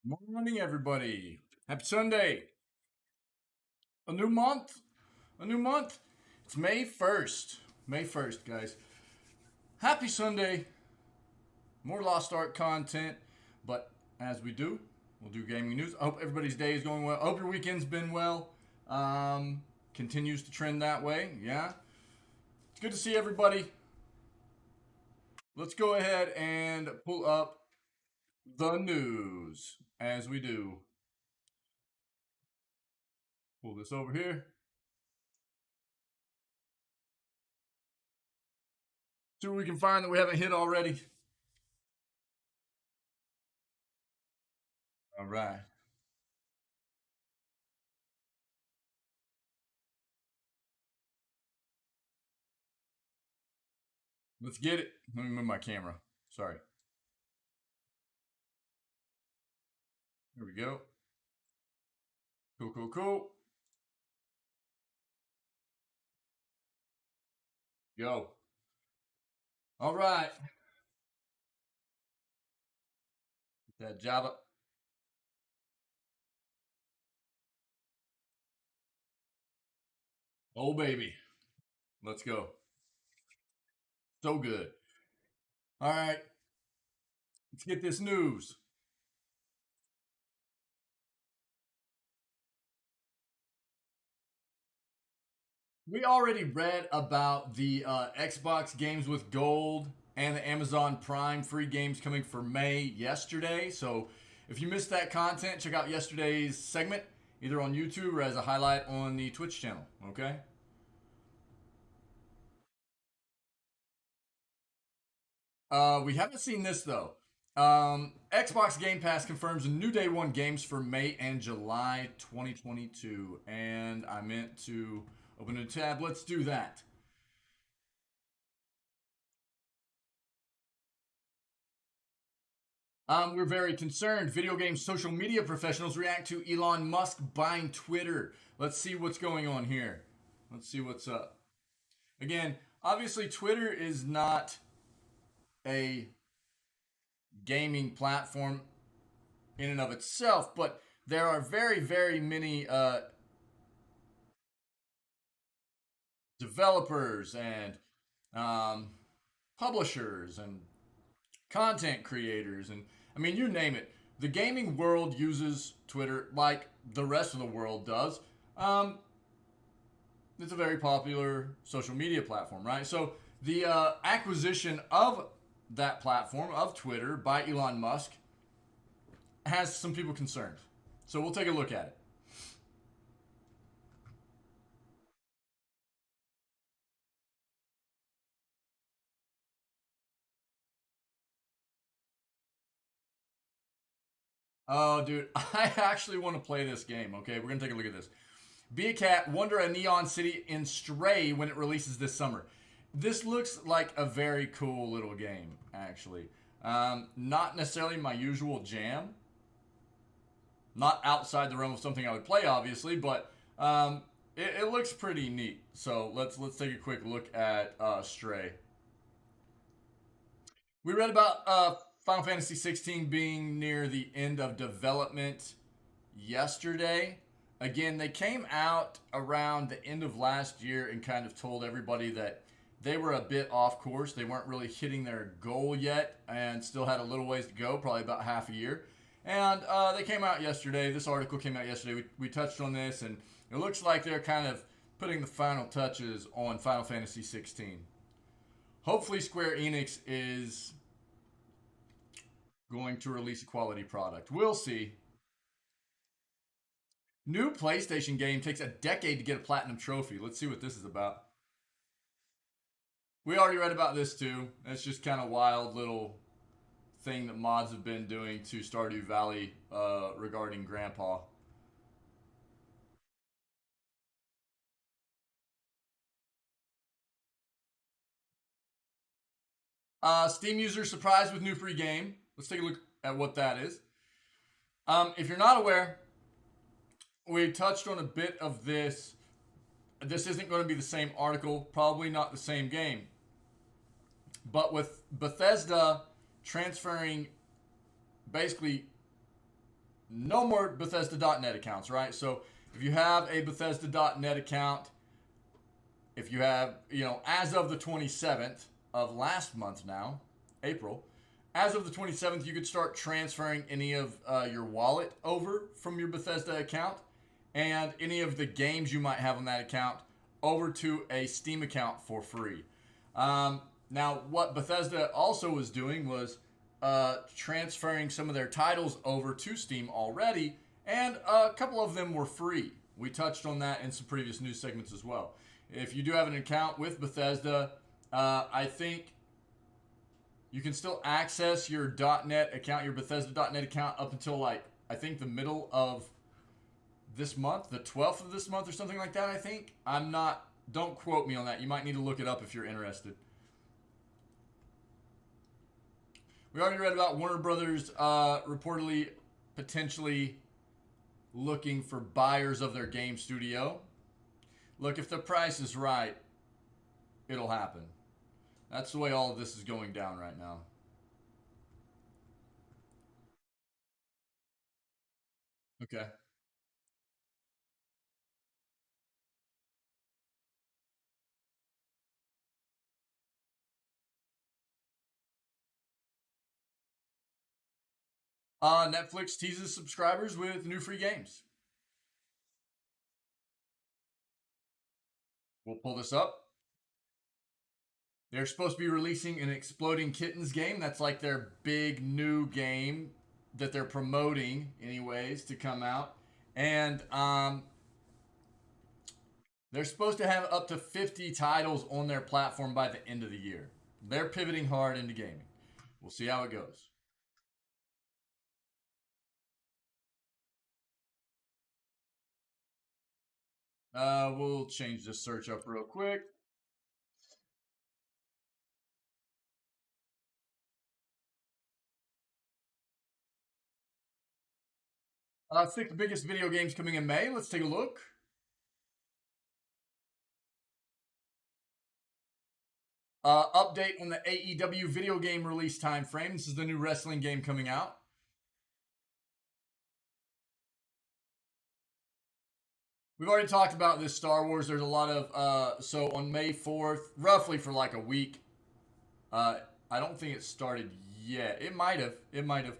Morning, everybody. Happy Sunday. A new month. A new month. It's May 1st. May 1st, guys. Happy Sunday. More Lost Art content. But as we do, we'll do gaming news. I hope everybody's day is going well. I hope your weekend's been well. Continues to trend that way. Yeah. It's good to see everybody. Let's go ahead and pull up the news as we do. Pull this over here. See what we can find that we haven't hit already. All right. Let's get it. Let me move my camera. Sorry. Here we go. Cool, cool, cool. Go. All right. Get that Java. Oh, baby. Let's go. So good. All right. Let's get this news. We already read about the Xbox games with gold and the Amazon Prime free games coming for May yesterday. So if you missed that content, check out yesterday's segment either on YouTube or as a highlight on the Twitch channel. Okay. We haven't seen this though. Xbox Game Pass confirms new day one games for May and July 2022. And I meant to open a tab. Let's do that. We're very concerned. Video game social media professionals react to Elon Musk buying Twitter. Let's see what's going on here. Let's see what's up. Again, obviously, Twitter is not a gaming platform in and of itself, but there are very, very many developers and um, publishers and content creators, and I mean, you name it. The gaming world uses Twitter like the rest of the world does. Um, it's a very popular social media platform, right? So the acquisition of that platform of Twitter by Elon Musk has some people concerned. So we'll take a look at it. Oh, dude, I actually want to play this game. Okay, we're gonna take a look at this. Be a cat, wander a neon city in Stray when it releases this summer. This looks like a very cool little game, actually. Not necessarily my usual jam. Not outside the realm of something I would play, obviously, but it looks pretty neat. So let's take a quick look at Stray. We read about Final Fantasy 16 being near the end of development yesterday. Again, they came out around the end of last year and kind of told everybody that they were a bit off course. They weren't really hitting their goal yet and still had a little ways to go, probably about half a year. And they came out yesterday. This article came out yesterday. We touched on this, and it looks like they're kind of putting the final touches on Final Fantasy 16. Hopefully, Square Enix is going to release a quality product. We'll see. New PlayStation game takes a decade to get a platinum trophy. Let's see what this is about. We already read about this too. It's just kind of wild little thing that mods have been doing to Stardew Valley regarding Grandpa. Steam users surprised with new free game. Let's take a look at what that is. If you're not aware, we touched on a bit of this. This isn't going to be the same article, probably not the same game. But with Bethesda transferring basically no more Bethesda.net accounts, right? So if you have a Bethesda.net account, if you have, as of the 27th of last month now, April, as of the 27th, you could start transferring any of your wallet over from your Bethesda account and any of the games you might have on that account over to a Steam account for free. Now, what Bethesda also was doing was transferring some of their titles over to Steam already, and a couple of them were free. We touched on that in some previous news segments as well. If you do have an account with Bethesda, I think you can still access your .net account, your Bethesda.net account, up until I think the middle of this month, the 12th of this month or something like that. I think I'm not. Don't quote me on that. You might need to look it up if you're interested. We already read about Warner Brothers reportedly potentially looking for buyers of their game studio. Look, if the price is right, it'll happen. That's the way all of this is going down right now. Okay. Netflix teases subscribers with new free games. We'll pull this up. They're supposed to be releasing an Exploding Kittens game. That's like their big new game that they're promoting, anyways, to come out. And they're supposed to have up to 50 titles on their platform by the end of the year. They're pivoting hard into gaming. We'll see how it goes. We'll change this search up real quick. Six biggest video games coming in May. Let's take a look. Update on the AEW video game release time frame. This is the new wrestling game coming out. We've already talked about this Star Wars. There's a lot of so on May 4th, roughly for like a week. I don't think it started yet. It might have. It might have.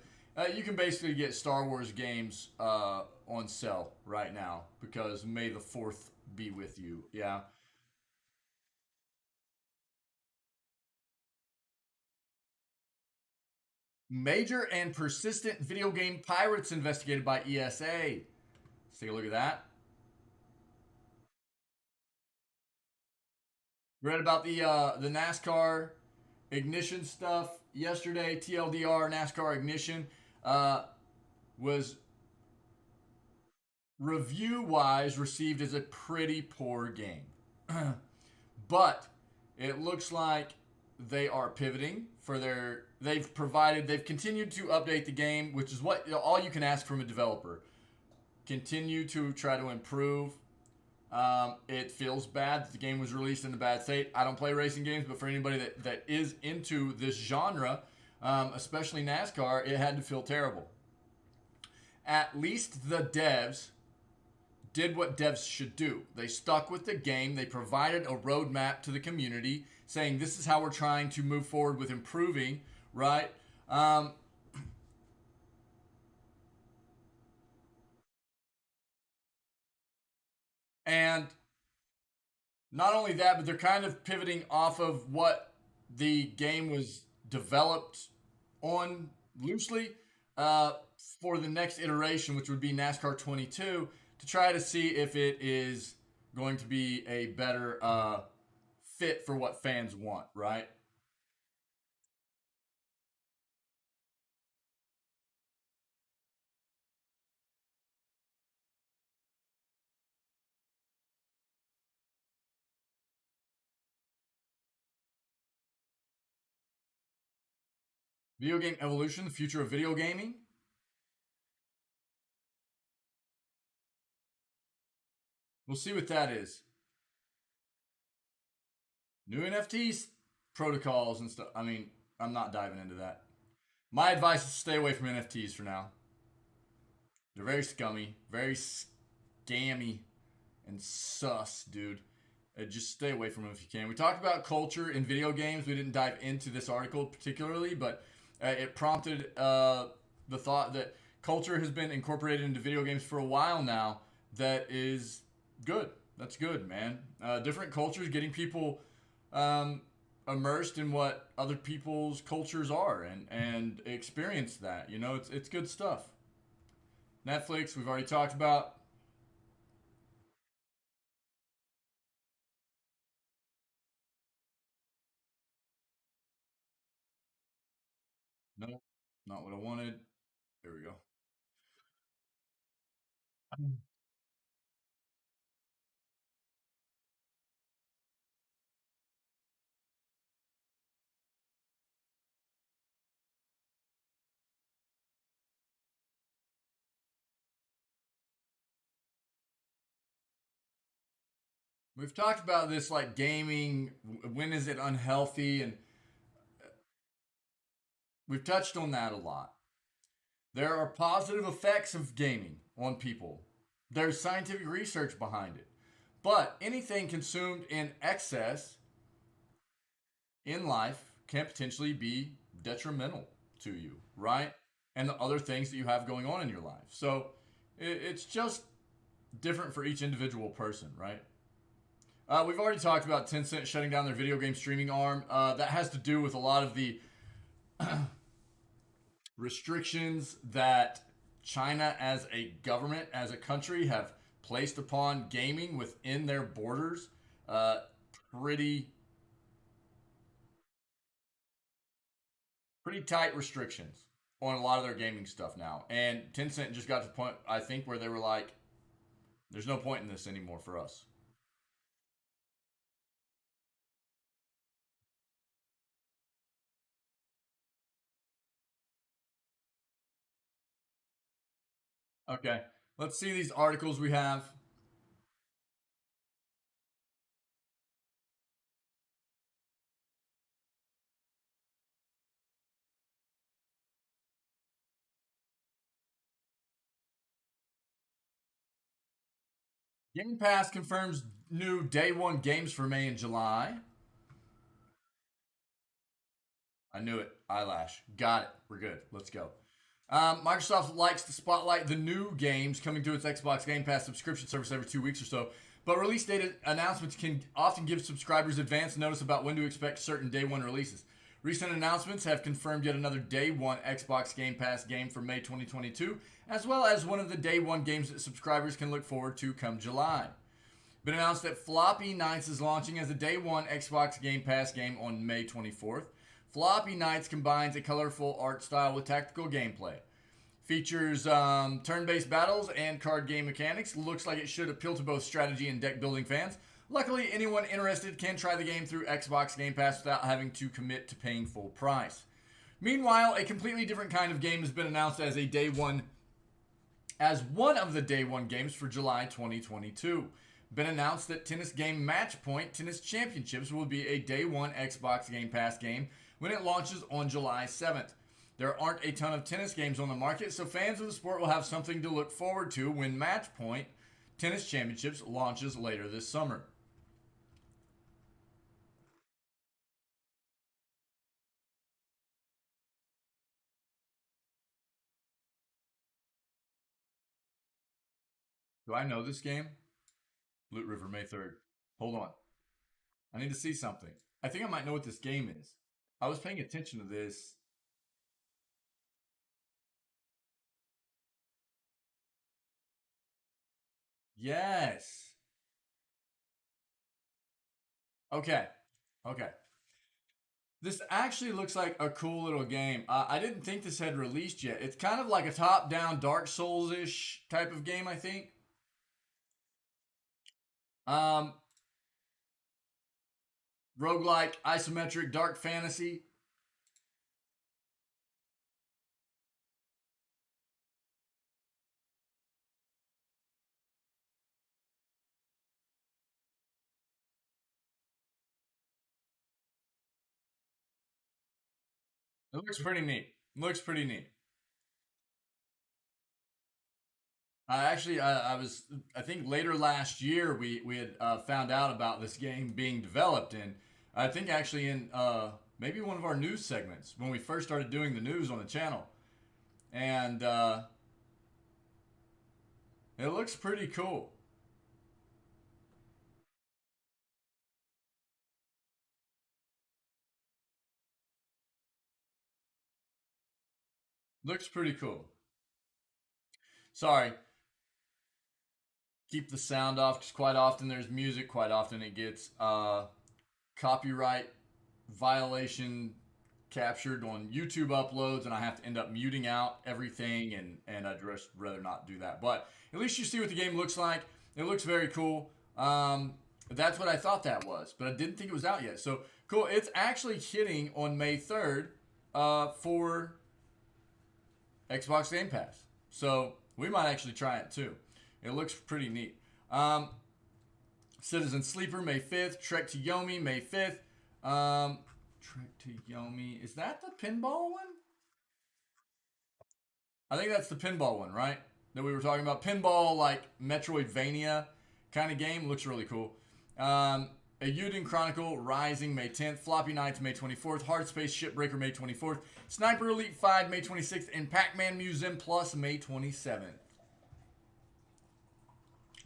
You can basically get Star Wars games on sale right now because May the 4th be with you. Yeah. Major and persistent video game pirates investigated by ESA. Let's take a look at that. Read about the NASCAR ignition stuff yesterday. TLDR NASCAR ignition was review wise received as a pretty poor game, but it looks like they are pivoting for their. They've continued to update the game, which is what all you can ask from a developer. Continue to try to improve. It feels bad that the game was released in a bad state. I don't play racing games, but for anybody that is into this genre, especially NASCAR, it had to feel terrible. At least the devs did what devs should do. They stuck with the game. They provided a roadmap to the community saying this is how we're trying to move forward with improving, right? And not only that, but they're kind of pivoting off of what the game was developed on loosely uh, for the next iteration, which would be NASCAR 22, to try to see if it is going to be a better fit for what fans want, right? Video game evolution, the future of video gaming. We'll see what that is. New NFTs, protocols, and stuff. I mean, I'm not diving into that. My advice is stay away from NFTs for now. They're very scummy, very scammy, and sus, dude. Just stay away from them if you can. We talked about culture in video games. We didn't dive into this article particularly, but it prompted the thought that culture has been incorporated into video games for a while now. That is good. That's good, man. Different cultures, getting people um, immersed in what other people's cultures are and experience that. You know, it's good stuff. Netflix, we've already talked about. No, not what I wanted. There we go. We've talked about this like gaming. When is it unhealthy? And we've touched on that a lot. There are positive effects of gaming on people. There's scientific research behind it. But anything consumed in excess in life can potentially be detrimental to you, right? And the other things that you have going on in your life. So it's just different for each individual person, right? We've already talked about Tencent shutting down their video game streaming arm. That has to do with a lot of the restrictions that China, as a government, as a country, have placed upon gaming within their borders. Uh, pretty pretty tight restrictions on a lot of their gaming stuff now. And Tencent just got to the point, I think, where they were like, "There's no point in this anymore for us." Okay, let's see these articles we have. Game Pass confirms new day one games for May and July. I knew it. Eyelash. Got it. We're good. Let's go. Microsoft likes to spotlight the new games coming to its Xbox Game Pass subscription service every 2 weeks or so. But release date announcements can often give subscribers advance notice about when to expect certain day one releases. Recent announcements have confirmed yet another day one Xbox Game Pass game for May 2022, as well as one of the day one games that subscribers can look forward to come July. Been announced that Floppy Nights is launching as a day one Xbox Game Pass game on May 24th. Floppy Nights combines a colorful art style with tactical gameplay. Features turn based battles and card game mechanics. Looks like it should appeal to both strategy and deck building fans. Luckily, anyone interested can try the game through Xbox Game Pass without having to commit to paying full price. Meanwhile, a completely different kind of game has been announced as one of the day one games for July 2022. Been announced that tennis game Matchpoint Tennis Championships will be a day one Xbox Game Pass game when it launches on July 7th. There aren't a ton of tennis games on the market, so fans of the sport will have something to look forward to when Matchpoint Tennis Championships launches later this summer. Do I know this game? Loot River, May 3rd. Hold on. I need to see something. I think I might know what this game is. I was paying attention to this. Yes. Okay. Okay. This actually looks like a cool little game. I didn't think this had released yet. It's kind of like a top down Dark Souls ish type of game, I think. Um, Roguelike, isometric, dark fantasy. It looks pretty neat. Looks pretty neat. I think later last year we had found out about this game being developed, and I think actually in maybe one of our news segments when we first started doing the news on the channel, and it looks pretty cool. Looks pretty cool. Sorry, keep the sound off because quite often there's music. Quite often it gets copyright violation captured on YouTube uploads, and I have to end up muting out everything, and I'd just rather not do that. But at least you see what the game looks like. It looks very cool. That's what I thought that was, but I didn't think it was out yet. So cool. It's actually hitting on May 3rd for Xbox Game Pass. So we might actually try it too. It looks pretty neat. Citizen Sleeper, May 5th. Trek to Yomi, May 5th. Trek to Yomi. Is that the pinball one? I think that's the pinball one, right? That we were talking about. Pinball, like Metroidvania kind of game. Looks really cool. A Yuden Chronicle, Rising, May 10th. Floppy Nights, May 24th. Hard Space Shipbreaker, May 24th. Sniper Elite 5, May 26th. And Pac-Man Museum Plus, May 27th.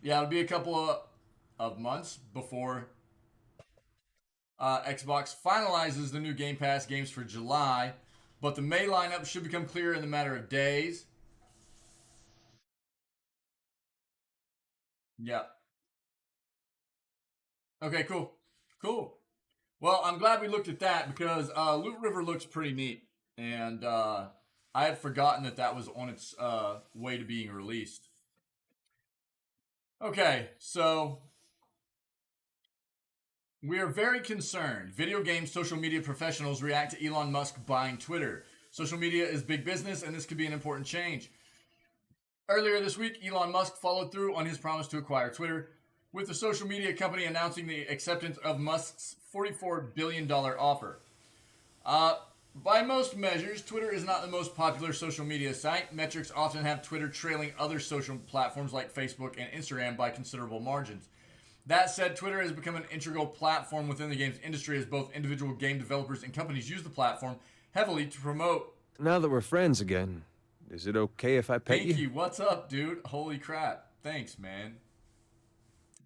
Yeah, it'll be a couple of months before Xbox finalizes the new Game Pass games for July. But the May lineup should become clear in a matter of days. Yeah. Okay, cool. Cool. Well, I'm glad we looked at that because Loot River looks pretty neat. And I had forgotten that that was on its way to being released. Okay, so we are very concerned. Video game social media professionals react to Elon Musk buying Twitter. Social media is big business, and this could be an important change. Earlier this week, Elon Musk followed through on his promise to acquire Twitter, with the social media company announcing the acceptance of Musk's $44 billion offer. By most measures, Twitter is not the most popular social media site. Metrics often have Twitter trailing other social platforms like Facebook and Instagram by considerable margins. That said, Twitter has become an integral platform within the games industry as both individual game developers and companies use the platform heavily to promote. Now that we're friends again, is it okay if I pet Pinky, you? what's up, dude? Holy crap. Thanks, man.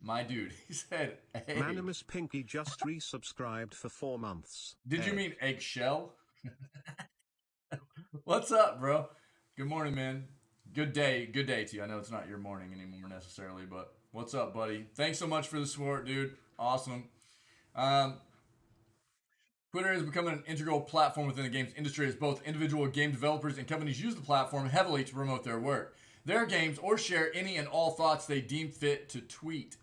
My dude. He said, hey. Manimus Pinky just resubscribed for 4 months. Did you mean eggshell? What's up, bro? Good morning, man. Good day. Good day to you. I know it's not your morning anymore necessarily, but what's up, buddy? Thanks so much for the support, dude. Awesome. Um, Twitter has become an integral platform within the games industry as both individual game developers and companies use the platform heavily to promote their work, their games, or share any and all thoughts they deem fit to tweet.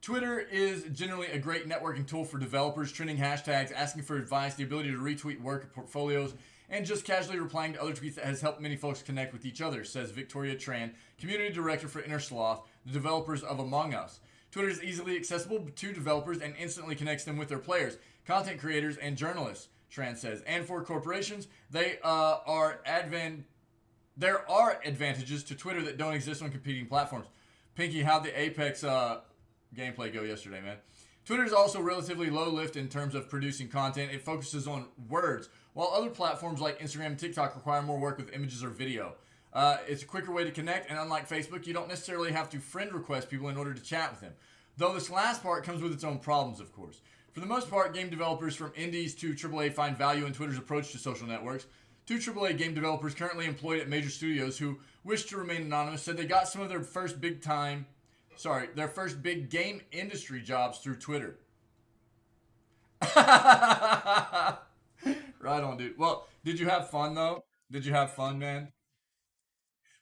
Twitter is generally a great networking tool for developers, trending hashtags, asking for advice, the ability to retweet work and portfolios, and just casually replying to other tweets that has helped many folks connect with each other, says Victoria Tran, community director for Inner Sloth, the developers of Among Us. Twitter is easily accessible to developers and instantly connects them with their players, content creators, and journalists, Tran says. And for corporations, there are advantages to Twitter that don't exist on competing platforms. Pinky, how'd the Apex gameplay go yesterday, man? Twitter is also relatively low lift in terms of producing content. It focuses on words, while other platforms like Instagram and TikTok require more work with images or video. It's a quicker way to connect, and unlike Facebook, you don't necessarily have to friend request people in order to chat with them. Though this last part comes with its own problems, of course. For the most part, game developers from indies to AAA find value in Twitter's approach to social networks. Two AAA game developers currently employed at major studios who wish to remain anonymous said they got some of their first big game industry jobs through Twitter. Right on, dude. Well, did you have fun, though? Did you have fun, man?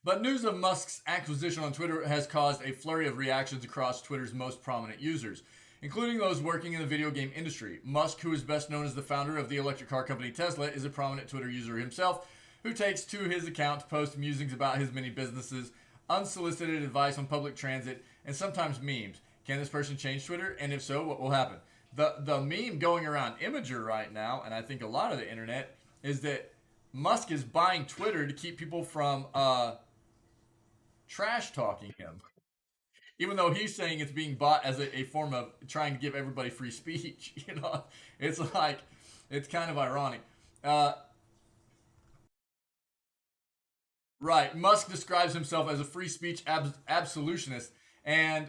But news of Musk's acquisition on Twitter has caused a flurry of reactions across Twitter's most prominent users, including those working in the video game industry. Musk, who is best known as the founder of the electric car company Tesla, is a prominent Twitter user himself, who takes to his account to post musings about his many businesses, unsolicited advice on public transit, and sometimes memes. Can this person change Twitter? And if so, what will happen? The meme going around Imager right now, and I think a lot of the internet, is that Musk is buying Twitter to keep people from trash talking him. Even though he's saying it's being bought as a form of trying to give everybody free speech. It's like, it's kind of ironic. Uh, right. Musk describes himself as a free speech absolutionist and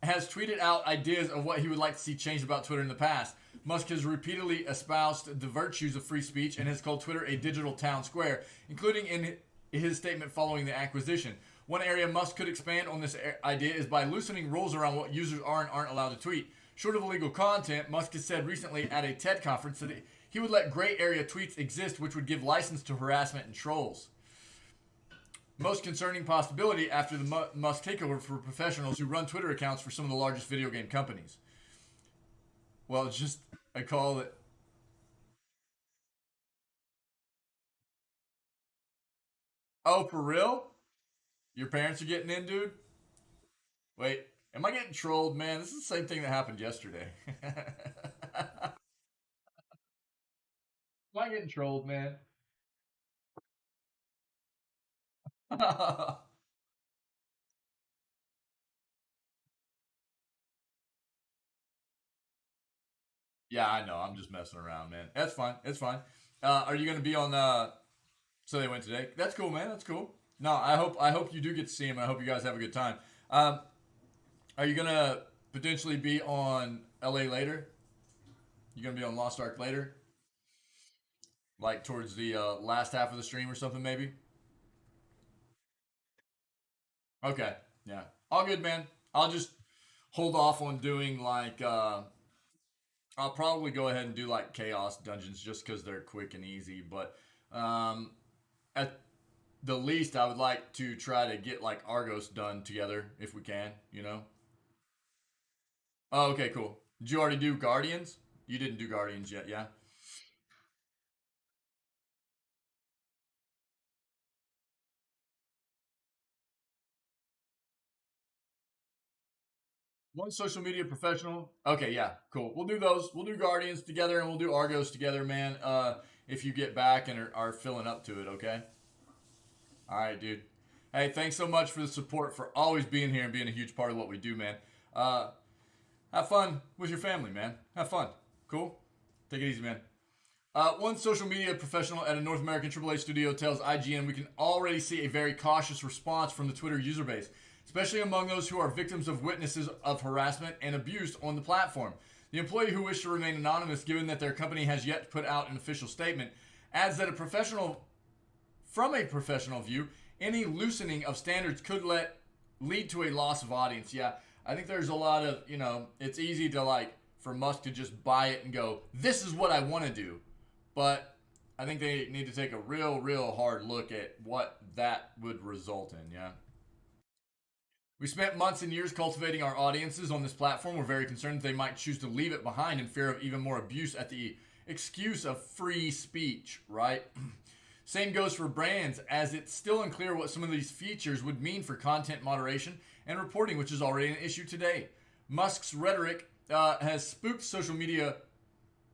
has tweeted out ideas of what he would like to see changed about Twitter in the past. Musk has repeatedly espoused the virtues of free speech and has called Twitter a digital town square, including in his statement following the acquisition. One area Musk could expand on this idea is by loosening rules around what users are and aren't allowed to tweet. Short of illegal content, Musk has said recently at a TED conference that he would let gray area tweets exist, which would give license to harassment and trolls. Most concerning possibility after the Musk takeover for professionals who run Twitter accounts for some of the largest video game companies. Well, it's just, I call it. Oh, for real? Your parents are getting in, dude? Wait, am I getting trolled, man? This is the same thing that happened yesterday. Am I getting trolled, man? Yeah, I know. I'm just messing around, man. That's fine. It's fine. Are you going to be on? So they went today. That's cool, man. That's cool. No, I hope you do get to see him. I hope you guys have a good time. Are you gonna potentially be on LA later? You gonna be on Lost Ark later? Like towards the last half of the stream or something, maybe? Okay. Yeah. All good, man. I'll just hold off on doing like. I'll probably go ahead and do like chaos dungeons just because they're quick and easy. But um, at the least, I would like to try to get like Argos done together if we can. Oh, okay, cool. Did you already do Guardians? You didn't do Guardians yet, yeah? One social media professional. Okay, yeah, cool. We'll do those. We'll do Guardians together and we'll do Argos together, man. If you get back and are filling up to it, okay? All right, dude. Hey, thanks so much for the support, for always being here and being a huge part of what we do, man. Uh, have fun with your family, man. Have fun. Cool? Take it easy, man. One social media professional at a North American AAA studio tells IGN we can already see a very cautious response from the Twitter user base, especially among those who are victims of witnesses of harassment and abuse on the platform. The employee, who wished to remain anonymous given that their company has yet to put out an official statement, adds that from a professional view, any loosening of standards could lead to a loss of audience. Yeah, I think there's a lot of, it's easy to for Musk to just buy it and go, this is what I want to do. But I think they need to take a real hard look at what that would result in, yeah? We spent months and years cultivating our audiences on this platform. We're very concerned that they might choose to leave it behind in fear of even more abuse at the excuse of free speech, right? Same goes for brands, as it's still unclear what some of these features would mean for content moderation and reporting, which is already an issue today. Musk's rhetoric has spooked social media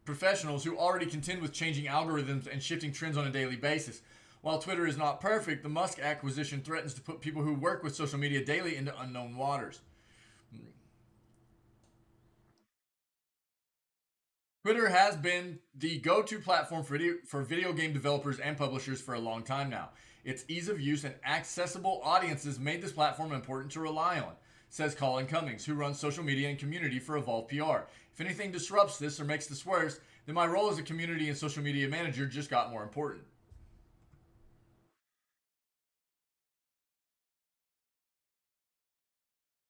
professionals who already contend with changing algorithms and shifting trends on a daily basis. While Twitter is not perfect, the Musk acquisition threatens to put people who work with social media daily into unknown waters. Twitter has been the go-to platform for video game developers and publishers for a long time now. Its ease of use and accessible audiences made this platform important to rely on, says Colin Cummings, who runs social media and community for Evolve PR. If anything disrupts this or makes this worse, then my role as a community and social media manager just got more important.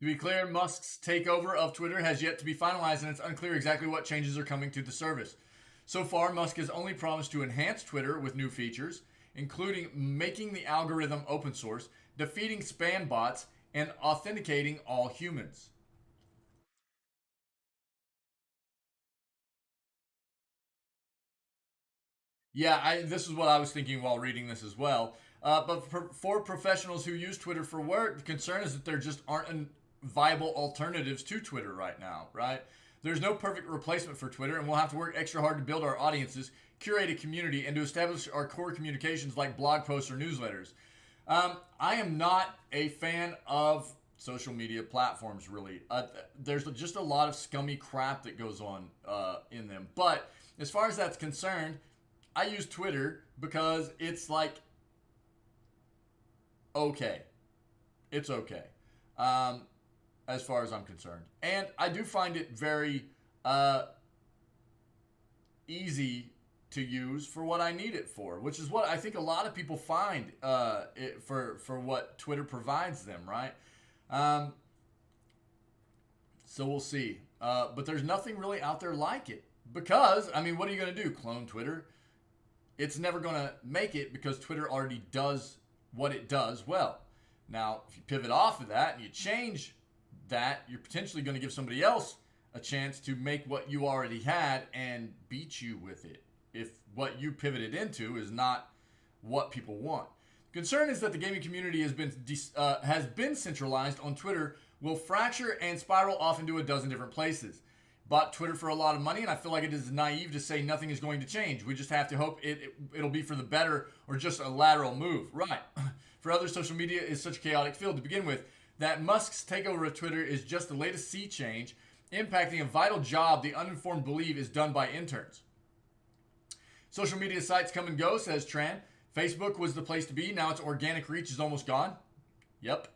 To be clear, Musk's takeover of Twitter has yet to be finalized, and it's unclear exactly what changes are coming to the service. So far, Musk has only promised to enhance Twitter with new features, including making the algorithm open source, defeating spam bots, and authenticating all humans. Yeah, this is what I was thinking while reading this as well. But for professionals who use Twitter for work, the concern is that there just aren't viable alternatives to Twitter right now, right? There's no perfect replacement for Twitter, and we'll have to work extra hard to build our audiences, curate a community, and to establish our core communications like blog posts or newsletters. I am not a fan of social media platforms, really. There's just a lot of scummy crap that goes on in them. But as far as that's concerned, I use Twitter because it's like, okay. It's okay. As far as I'm concerned. And I do find it very easy to use for what I need it for, which is what I think a lot of people find for what Twitter provides them, right? So we'll see. But there's nothing really out there like it. Because, I mean, what are you going to do? Clone Twitter? It's never going to make it because Twitter already does what it does well. Now, if you pivot off of that and you change that, you're potentially going to give somebody else a chance to make what you already had and beat you with it if what you pivoted into is not what people want. The concern is that the gaming community has been centralized on Twitter, will fracture and spiral off into a dozen different places. Bought Twitter for a lot of money, and I feel like it is naive to say nothing is going to change. We just have to hope it'll be for the better or just a lateral move. Right. For others, social media is such a chaotic field to begin with that Musk's takeover of Twitter is just the latest sea change, impacting a vital job the uninformed believe is done by interns. Social media sites come and go, says Tran. Facebook was the place to be. Now its organic reach is almost gone. Yep.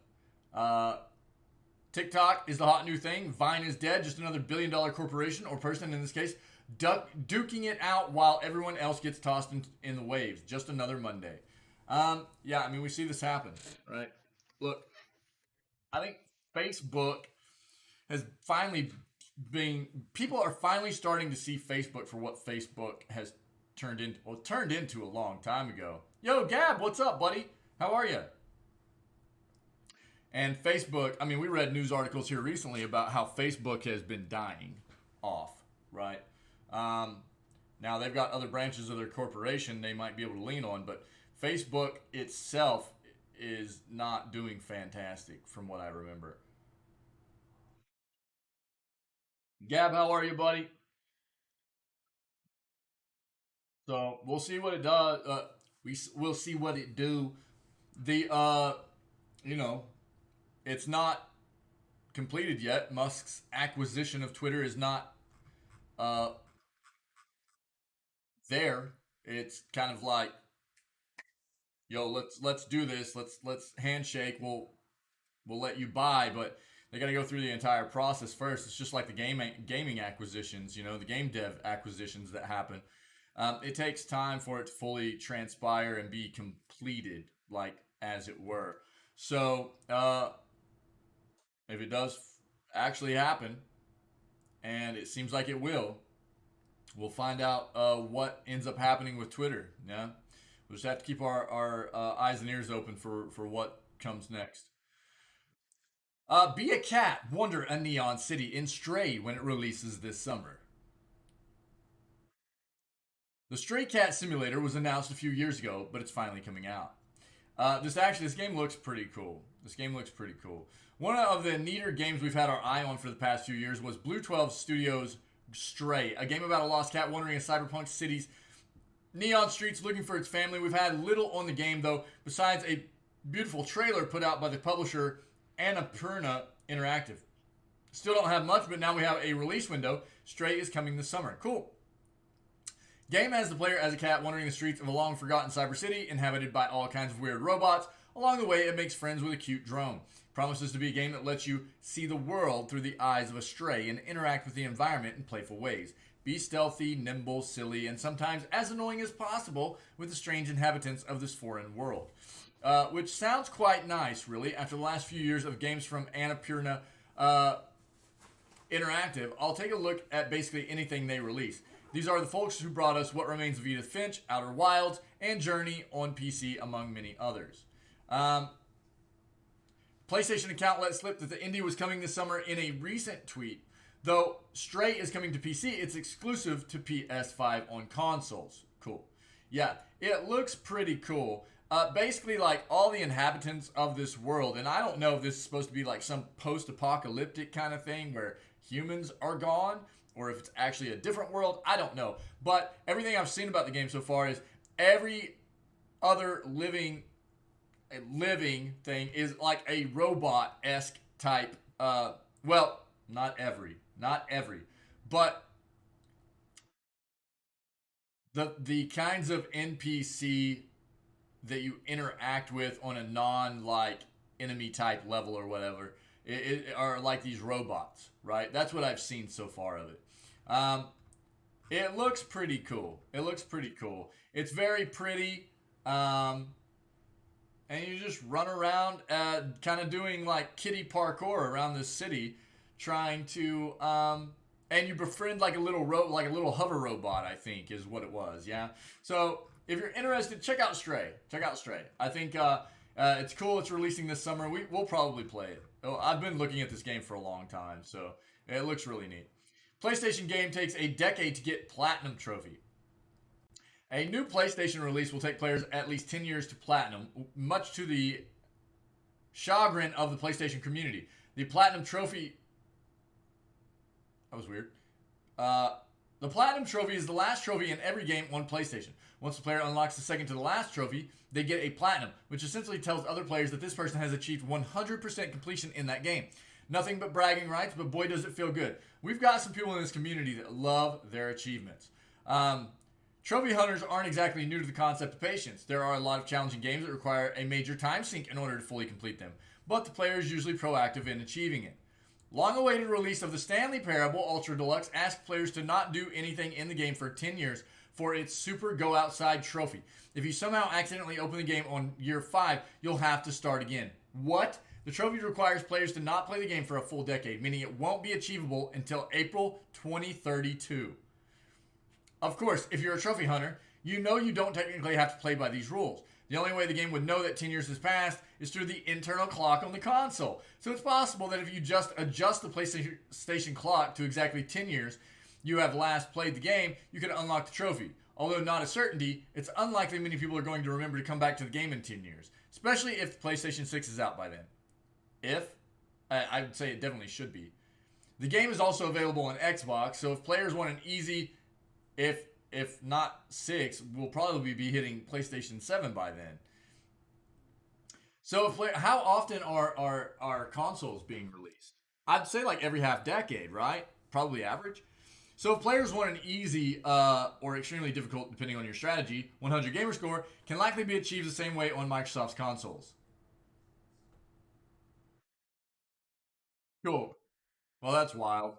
TikTok is the hot new thing. Vine is dead. Just another billion-dollar corporation, or person in this case, duking it out while everyone else gets tossed in the waves. Just another Monday. Yeah, I mean, we see this happen, right? Look, I think Facebook has finally people are finally starting to see Facebook for what Facebook has turned into a long time ago. Yo, Gab, what's up, buddy? How are you? And Facebook, I mean, we read news articles here recently about how Facebook has been dying off, right? Now, they've got other branches of their corporation they might be able to lean on, but Facebook itself is not doing fantastic from what I remember. Gab, how are you, buddy? So we'll see what it does. We'll see what it do. The you know, it's not completed yet. Musk's acquisition of Twitter is not uh there. It's kind of like, yo, let's do this. Let's handshake. We'll let you buy, but they got to go through the entire process first. It's just like the gaming acquisitions, the game dev acquisitions that happen. It takes time for it to fully transpire and be completed, like as it were. So if it does actually happen, and it seems like it will, we'll find out what ends up happening with Twitter. Yeah, we'll just have to keep our eyes and ears open for what comes next. Be a cat, wander a neon city in Stray when it releases this summer. The Stray Cat Simulator was announced a few years ago, but it's finally coming out. This game looks pretty cool. This game looks pretty cool. One of the neater games we've had our eye on for the past few years was Blue 12 Studios' Stray, a game about a lost cat wandering a cyberpunk city's neon streets looking for its family. We've had little on the game, though, besides a beautiful trailer put out by the publisher Annapurna Interactive. Still don't have much, but now we have a release window. Stray is coming this summer. Cool. Game has the player as a cat wandering the streets of a long-forgotten cyber city inhabited by all kinds of weird robots. Along the way, it makes friends with a cute drone. Promises to be a game that lets you see the world through the eyes of a stray and interact with the environment in playful ways. Be stealthy, nimble, silly, and sometimes as annoying as possible with the strange inhabitants of this foreign world. Which sounds quite nice, really. After the last few years of games from Annapurna Interactive, I'll take a look at basically anything they release. These are the folks who brought us What Remains of Edith Finch, Outer Wilds, and Journey on PC, among many others. PlayStation account let slip that the indie was coming this summer in a recent tweet. Though Stray is coming to PC, it's exclusive to PS5 on consoles. Cool. Yeah, it looks pretty cool. Basically, like, all the inhabitants of this world, and I don't know if this is supposed to be like some post-apocalyptic kind of thing where humans are gone, or if it's actually a different world. I don't know. But everything I've seen about the game so far is every other living a living thing is like a robot-esque type. Well, not every, but the kinds of NPC that you interact with on a non like enemy type level or whatever are like these robots, right? That's what I've seen so far of it. It looks pretty cool. It looks pretty cool. It's very pretty. And you just run around, kind of doing like kitty parkour around this city, trying to, and you befriend like a little like a little hover robot. I think is what it was. Yeah. So if you're interested, check out Stray. Check out Stray. I think it's cool. It's releasing this summer. We'll probably play it. Oh, I've been looking at this game for a long time, so it looks really neat. PlayStation game takes a decade to get Platinum Trophy. A new PlayStation release will take players at least 10 years to Platinum, much to the chagrin of the PlayStation community. The Platinum Trophy... That was weird. The Platinum Trophy is the last trophy in every game on PlayStation. Once the player unlocks the second to the last trophy, they get a Platinum, which essentially tells other players that this person has achieved 100% completion in that game. Nothing but bragging rights, but boy does it feel good. We've got some people in this community that love their achievements. Trophy hunters aren't exactly new to the concept of patience. There are a lot of challenging games that require a major time sink in order to fully complete them, but the player is usually proactive in achieving it. Long-awaited release of the Stanley Parable Ultra Deluxe asks players to not do anything in the game for 10 years for its Super Go Outside trophy. If you somehow accidentally open the game on year 5, you'll have to start again. What? The trophy requires players to not play the game for a full decade, meaning it won't be achievable until April 2032. Of course, if you're a trophy hunter, you know you don't technically have to play by these rules. The only way the game would know that 10 years has passed is through the internal clock on the console. So it's possible that if you just adjust the PlayStation clock to exactly 10 years you have last played the game, you can unlock the trophy. Although not a certainty, it's unlikely many people are going to remember to come back to the game in 10 years, especially if the PlayStation 6 is out by then. I would say it definitely should be. The game is also available on Xbox, so if players want an easy, if not 6, we'll probably be hitting PlayStation 7 by then. So how often are consoles being released? I'd say like every half decade, right? Probably average. So if players want an easy or extremely difficult, depending on your strategy, 100 gamer score can likely be achieved the same way on Microsoft's consoles. Cool. Well, that's wild.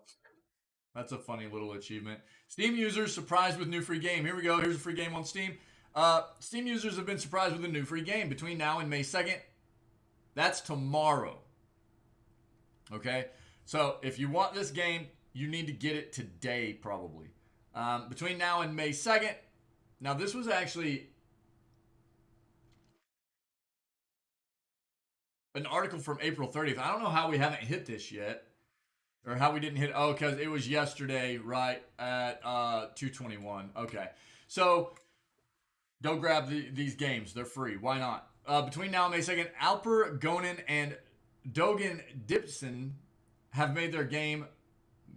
That's a funny little achievement. Steam users surprised with new free game. Here we go. Here's a free game on Steam. Steam users have been surprised with a new free game between now and May 2nd. That's tomorrow. Okay? So if you want this game, you need to get it today, probably. Between now and May 2nd. Now, this was actually an article from April 30th. I don't know how we haven't hit this yet. Or how we didn't hit... Oh, because it was yesterday, right, at 2:21. Okay. So, go grab these games. They're free. Why not? Between now and May 2nd, Alper Gonen and Dogen Dipson have made their game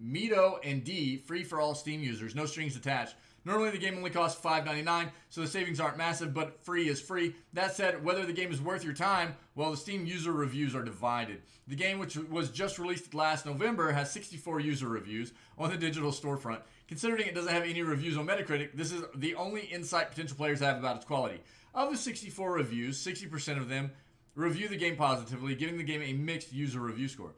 Mito and D free for all Steam users. No strings attached. Normally, the game only costs $5.99, so the savings aren't massive, but free is free. That said, whether the game is worth your time, well, the Steam user reviews are divided. The game, which was just released last November, has 64 user reviews on the digital storefront. Considering it doesn't have any reviews on Metacritic, this is the only insight potential players have about its quality. Of the 64 reviews, 60% of them review the game positively, giving the game a mixed user review score.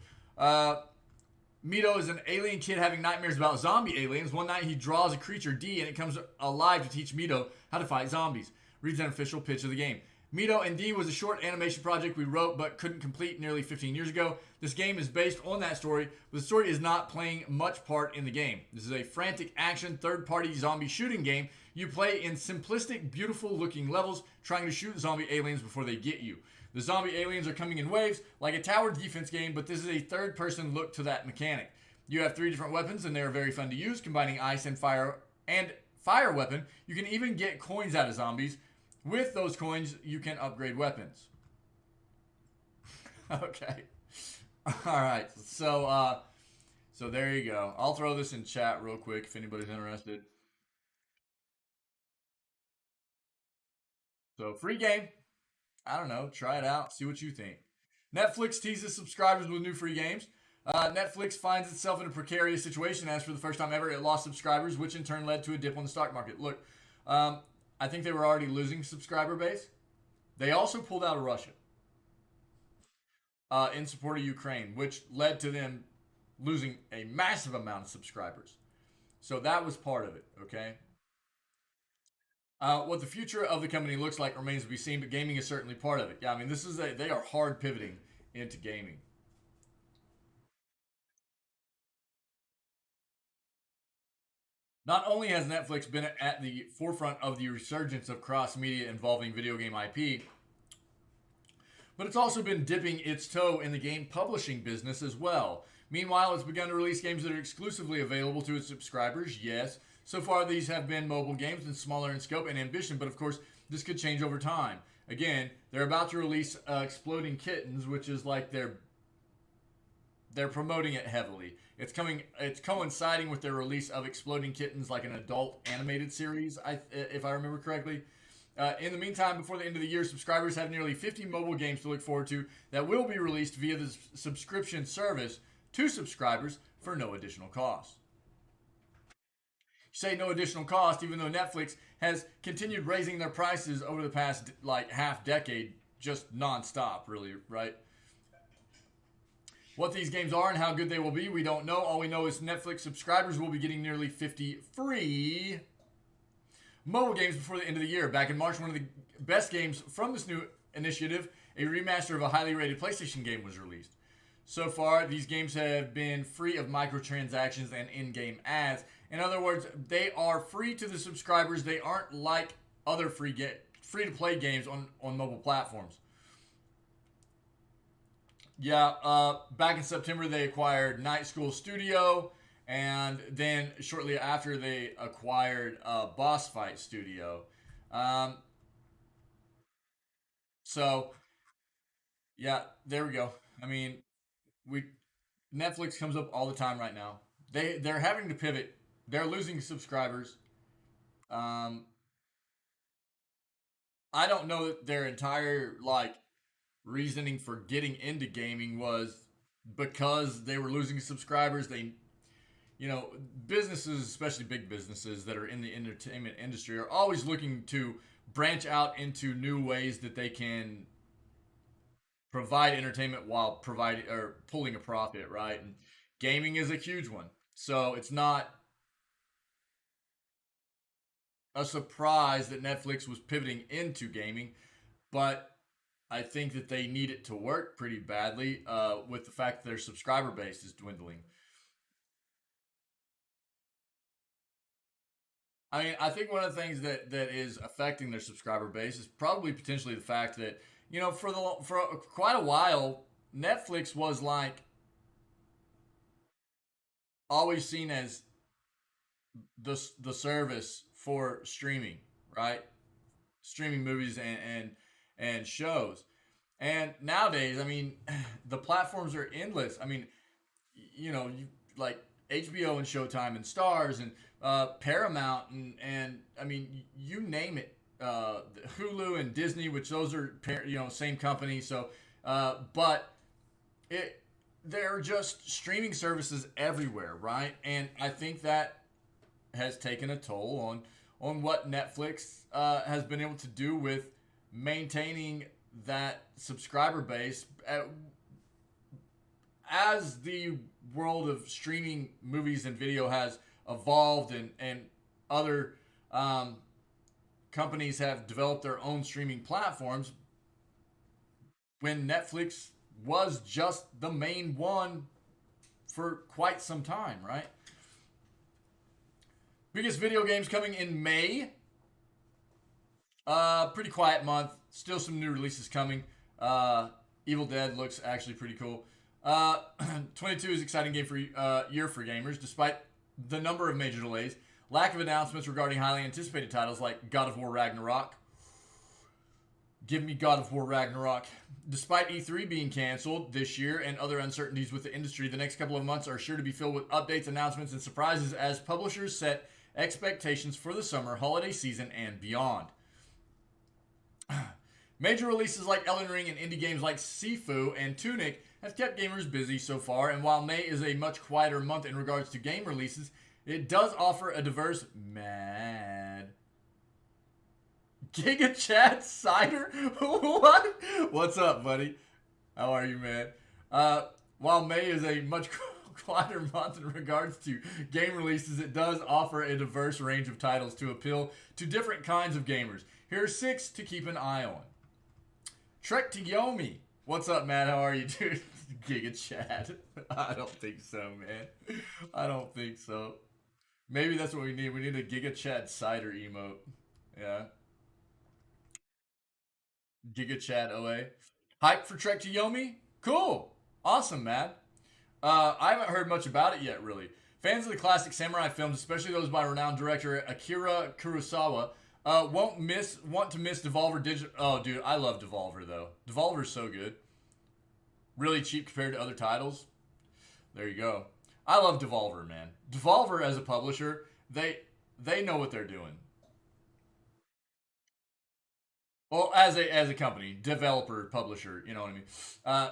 Mito is an alien kid having nightmares about zombie aliens. One night he draws a creature, D, and it comes alive to teach Mito how to fight zombies. Reads an official pitch of the game. Mito and D was a short animation project we wrote but couldn't complete nearly 15 years ago. This game is based on that story, but the story is not playing much part in the game. This is a frantic action third-party zombie shooting game. You play in simplistic, beautiful-looking levels trying to shoot zombie aliens before they get you. The zombie aliens are coming in waves, like a tower defense game, but this is a third-person look to that mechanic. You have 3 different weapons, and they are very fun to use, combining ice and fire weapon. You can even get coins out of zombies. With those coins, you can upgrade weapons. Okay. All right. So there you go. I'll throw this in chat real quick if anybody's interested. So free game. I don't know. Try it out. See what you think. Netflix teases subscribers with new free games. Netflix finds itself in a precarious situation as for the first time ever it lost subscribers, which in turn led to a dip on the stock market. Look, I think they were already losing subscriber base. They also pulled out of Russia in support of Ukraine, which led to them losing a massive amount of subscribers. So that was part of it, okay? What the future of the company looks like remains to be seen, but gaming is certainly part of it. Yeah, I mean, they are hard pivoting into gaming. Not only has Netflix been at the forefront of the resurgence of cross media involving video game IP, but it's also been dipping its toe in the game publishing business as well. Meanwhile, it's begun to release games that are exclusively available to its subscribers, yes. So far, these have been mobile games and smaller in scope and ambition, but of course, this could change over time. Again, they're about to release Exploding Kittens, which is like they're promoting it heavily. It's coinciding with their release of Exploding Kittens, like an adult animated series, if I remember correctly. In the meantime, before the end of the year, subscribers have nearly 50 mobile games to look forward to that will be released via the subscription service to subscribers for no additional cost. Say no additional cost, even though Netflix has continued raising their prices over the past like half decade, just nonstop, really, right? What these games are and how good they will be, we don't know. All we know is Netflix subscribers will be getting nearly 50 free mobile games before the end of the year. Back in March, one of the best games from this new initiative, a remaster of a highly rated PlayStation game, was released. So far, these games have been free of microtransactions and in-game ads. In other words, they are free to the subscribers. They aren't like other free-to-play games on mobile platforms. Yeah, back in September, they acquired Night School Studio, and then shortly after, they acquired Boss Fight Studio. So, yeah, there we go. I mean, we Netflix comes up all the time right now. They're having to pivot. They're losing subscribers. Um, I don't know that their entire like reasoning for getting into gaming was because they were losing subscribers. Businesses, especially big businesses that are in the entertainment industry, are always looking to branch out into new ways that they can provide entertainment while providing or pulling a profit, right? And gaming is a huge one. So it's not a surprise that Netflix was pivoting into gaming, but I think that they need it to work pretty badly with the fact that their subscriber base is dwindling. I mean, I think one of the things that is affecting their subscriber base is probably potentially the fact that for quite a while Netflix was like always seen as the service for streaming, right? Streaming movies and shows. And nowadays, I mean, the platforms are endless. I mean, you like HBO and Showtime and Stars and Paramount and I mean, you name it. Hulu and Disney, which those are same company. So, but it there are just streaming services everywhere, right? And I think that has taken a toll on what Netflix has been able to do with maintaining that subscriber base. As the world of streaming movies and video has evolved and other companies have developed their own streaming platforms, when Netflix was just the main one for quite some time, right? Biggest video games coming in May. Pretty quiet month. Still some new releases coming. Evil Dead looks actually pretty cool. 22 is an exciting game for year for gamers, despite the number of major delays. Lack of announcements regarding highly anticipated titles like God of War Ragnarok. Give me God of War Ragnarok. Despite E3 being canceled this year and other uncertainties with the industry, the next couple of months are sure to be filled with updates, announcements, and surprises as publishers set expectations for the summer holiday season and beyond. Major releases like Elden Ring and indie games like Sifu and Tunic have kept gamers busy so far, and while May is a much quieter month in regards to game releases, it does offer a diverse mad Giga Chat Cider? What? What's up, buddy? How are you, man? While May is a much quieter month in regards to game releases, it does offer a diverse range of titles to appeal to different kinds of gamers. Here are 6 to keep an eye on. Trek to Yomi. What's up, Matt? How are you, dude? Giga Chat. I don't think so, man. I don't think so. Maybe that's what we need. We need a Giga Chat Cider emote. Yeah. Giga Chat OA. Hype for Trek to Yomi? Cool. Awesome, man. I haven't heard much about it yet, really. Fans of the classic samurai films, especially those by renowned director Akira Kurosawa, want to miss Devolver Digital. Oh, dude, I love Devolver, though. Devolver's so good. Really cheap compared to other titles. There you go. I love Devolver, man. Devolver as a publisher, they know what they're doing. Well, as a company, developer, publisher, you know what I mean.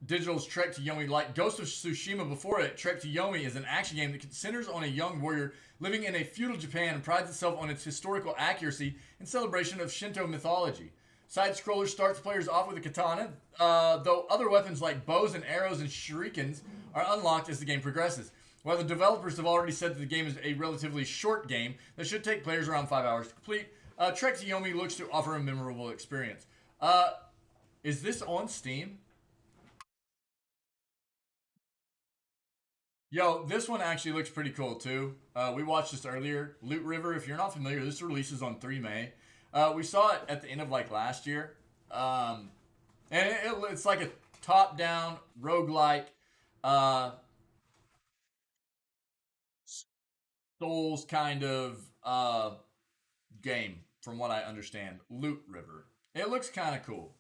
Digital's Trek to Yomi, like Ghost of Tsushima before it, Trek to Yomi is an action game that centers on a young warrior living in a feudal Japan and prides itself on its historical accuracy and celebration of Shinto mythology. Side-scroller starts players off with a katana, though other weapons like bows and arrows and shurikens are unlocked as the game progresses. While the developers have already said that the game is a relatively short game that should take players around 5 hours to complete, Trek to Yomi looks to offer a memorable experience. Is this on Steam? Yo, this one actually looks pretty cool too. We watched this earlier. Loot River, if you're not familiar, this releases on 3 May. We saw it at the end of like last year. And it's like a top-down roguelike Souls kind of game, from what I understand. Loot River. It looks kind of cool.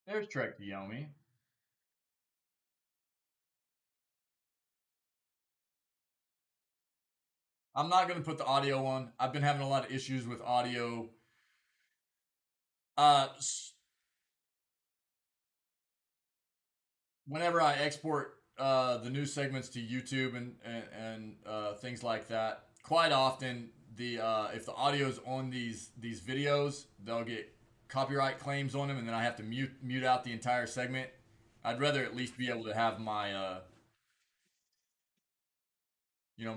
There's Trek to Yomi. I'm not going to put the audio on. I've been having a lot of issues with audio. Whenever I export the news segments to YouTube and things like that, quite often if the audio's on these videos, they'll get copyright claims on them, and then I have to mute out the entire segment. I'd rather at least be able to have my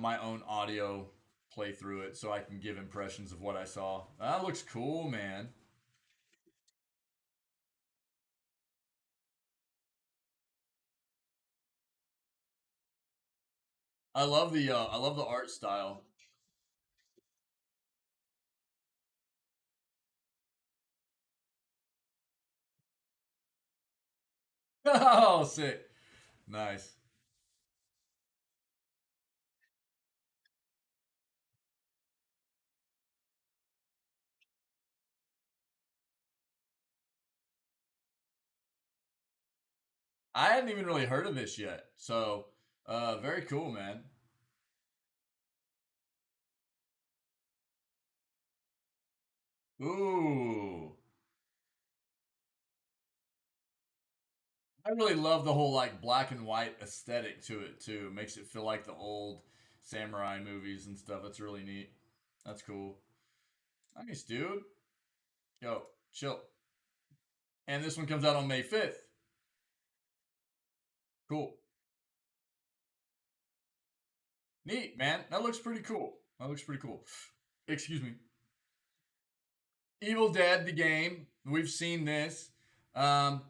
my own audio play through it so I can give impressions of what I saw. That looks cool, man. I love the art style. Oh, sick. Nice. I hadn't even really heard of this yet. So, very cool, man. Ooh. I really love the whole like black and white aesthetic to it too. Makes it feel like the old samurai movies and stuff. That's really neat. That's cool. Nice, dude. Yo, chill. And this one comes out on May 5th. Cool. Neat, man. That looks pretty cool. Excuse me. Evil Dead, the game. We've seen this. Um,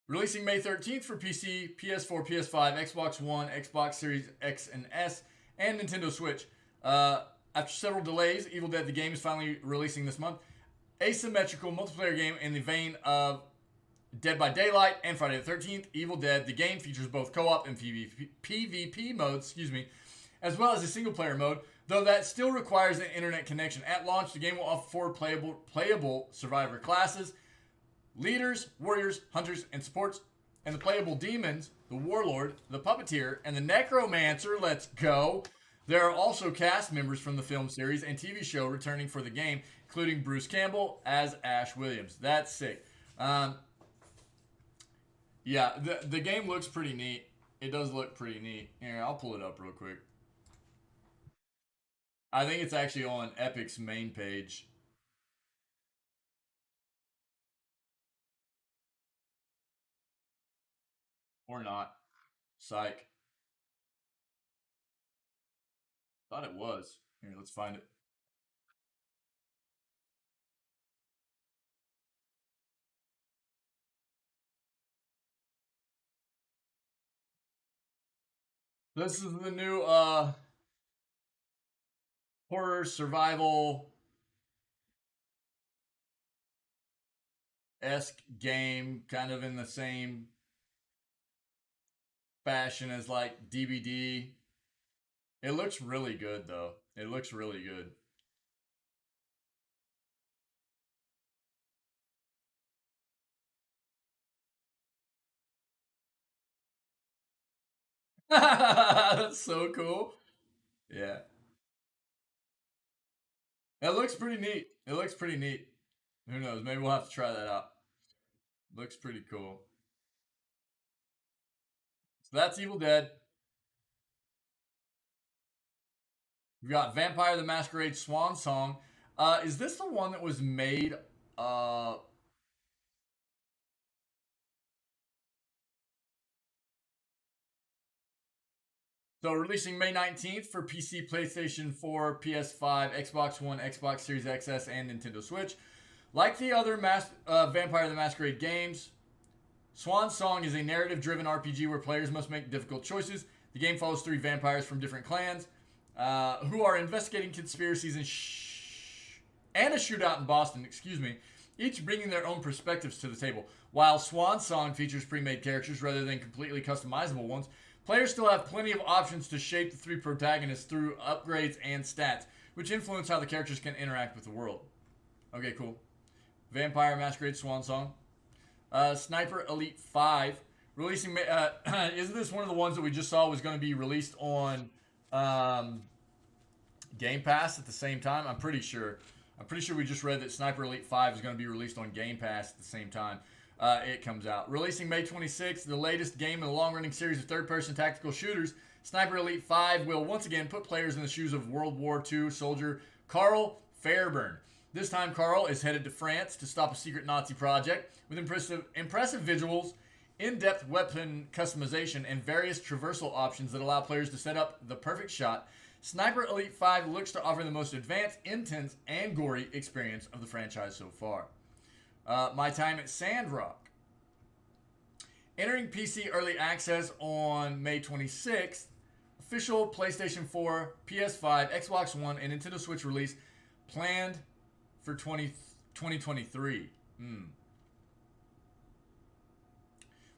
Releasing May 13th for PC, PS4, PS5, Xbox One, Xbox Series X and S, and Nintendo Switch. After several delays, Evil Dead the game is finally releasing this month. Asymmetrical multiplayer game in the vein of Dead by Daylight and Friday the 13th. Evil Dead the game features both co-op and PvP modes, as well as a single-player mode, though that still requires an internet connection. At launch, the game will offer 4 playable survivor classes: leaders, warriors, hunters, and supports, and the playable demons, the warlord, the puppeteer, and the necromancer. Let's go. There are also cast members from the film series and TV show returning for the game, including Bruce Campbell as Ash Williams. That's sick. Yeah, the game looks pretty neat. It does look pretty neat. Here, I'll pull it up real quick. I think it's actually on Epic's main page. Or not. Psych. Thought it was. Here, let's find it. This is the new horror survival esque game, kind of in the same fashion as like DBD. It looks really good though. It looks really good. That's so cool. Yeah. It looks pretty neat. It looks pretty neat. Who knows? Maybe we'll have to try that out. Looks pretty cool. So that's Evil Dead. We've got Vampire the Masquerade Swan Song. Is this the one that was made so releasing May 19th for PC, PlayStation 4, PS5, Xbox One, Xbox Series XS, and Nintendo Switch. Like the other Vampire the Masquerade games, Swan Song is a narrative-driven RPG where players must make difficult choices. The game follows three vampires from different clans who are investigating conspiracies and a shootout in Boston, each bringing their own perspectives to the table. While Swan Song features pre-made characters rather than completely customizable ones, players still have plenty of options to shape the three protagonists through upgrades and stats, which influence how the characters can interact with the world. Okay, cool. Vampire Masquerade Swan Song. Sniper Elite 5. Releasing. Isn't this one of the ones that we just saw was going to be released on Game Pass at the same time? I'm pretty sure. We just read that Sniper Elite 5 is going to be released on Game Pass at the same time it comes out. Releasing May 26th, the latest game in the long-running series of third-person tactical shooters, Sniper Elite 5 will once again put players in the shoes of World War II soldier Carl Fairburn. This time, Carl is headed to France to stop a secret Nazi project with impressive visuals, in-depth weapon customization, and various traversal options that allow players to set up the perfect shot. Sniper Elite 5 looks to offer the most advanced, intense, and gory experience of the franchise so far. My time at Sandrock. Entering PC Early Access on May 26th. Official PlayStation 4, PS5, Xbox One, and Nintendo Switch release planned for 2023.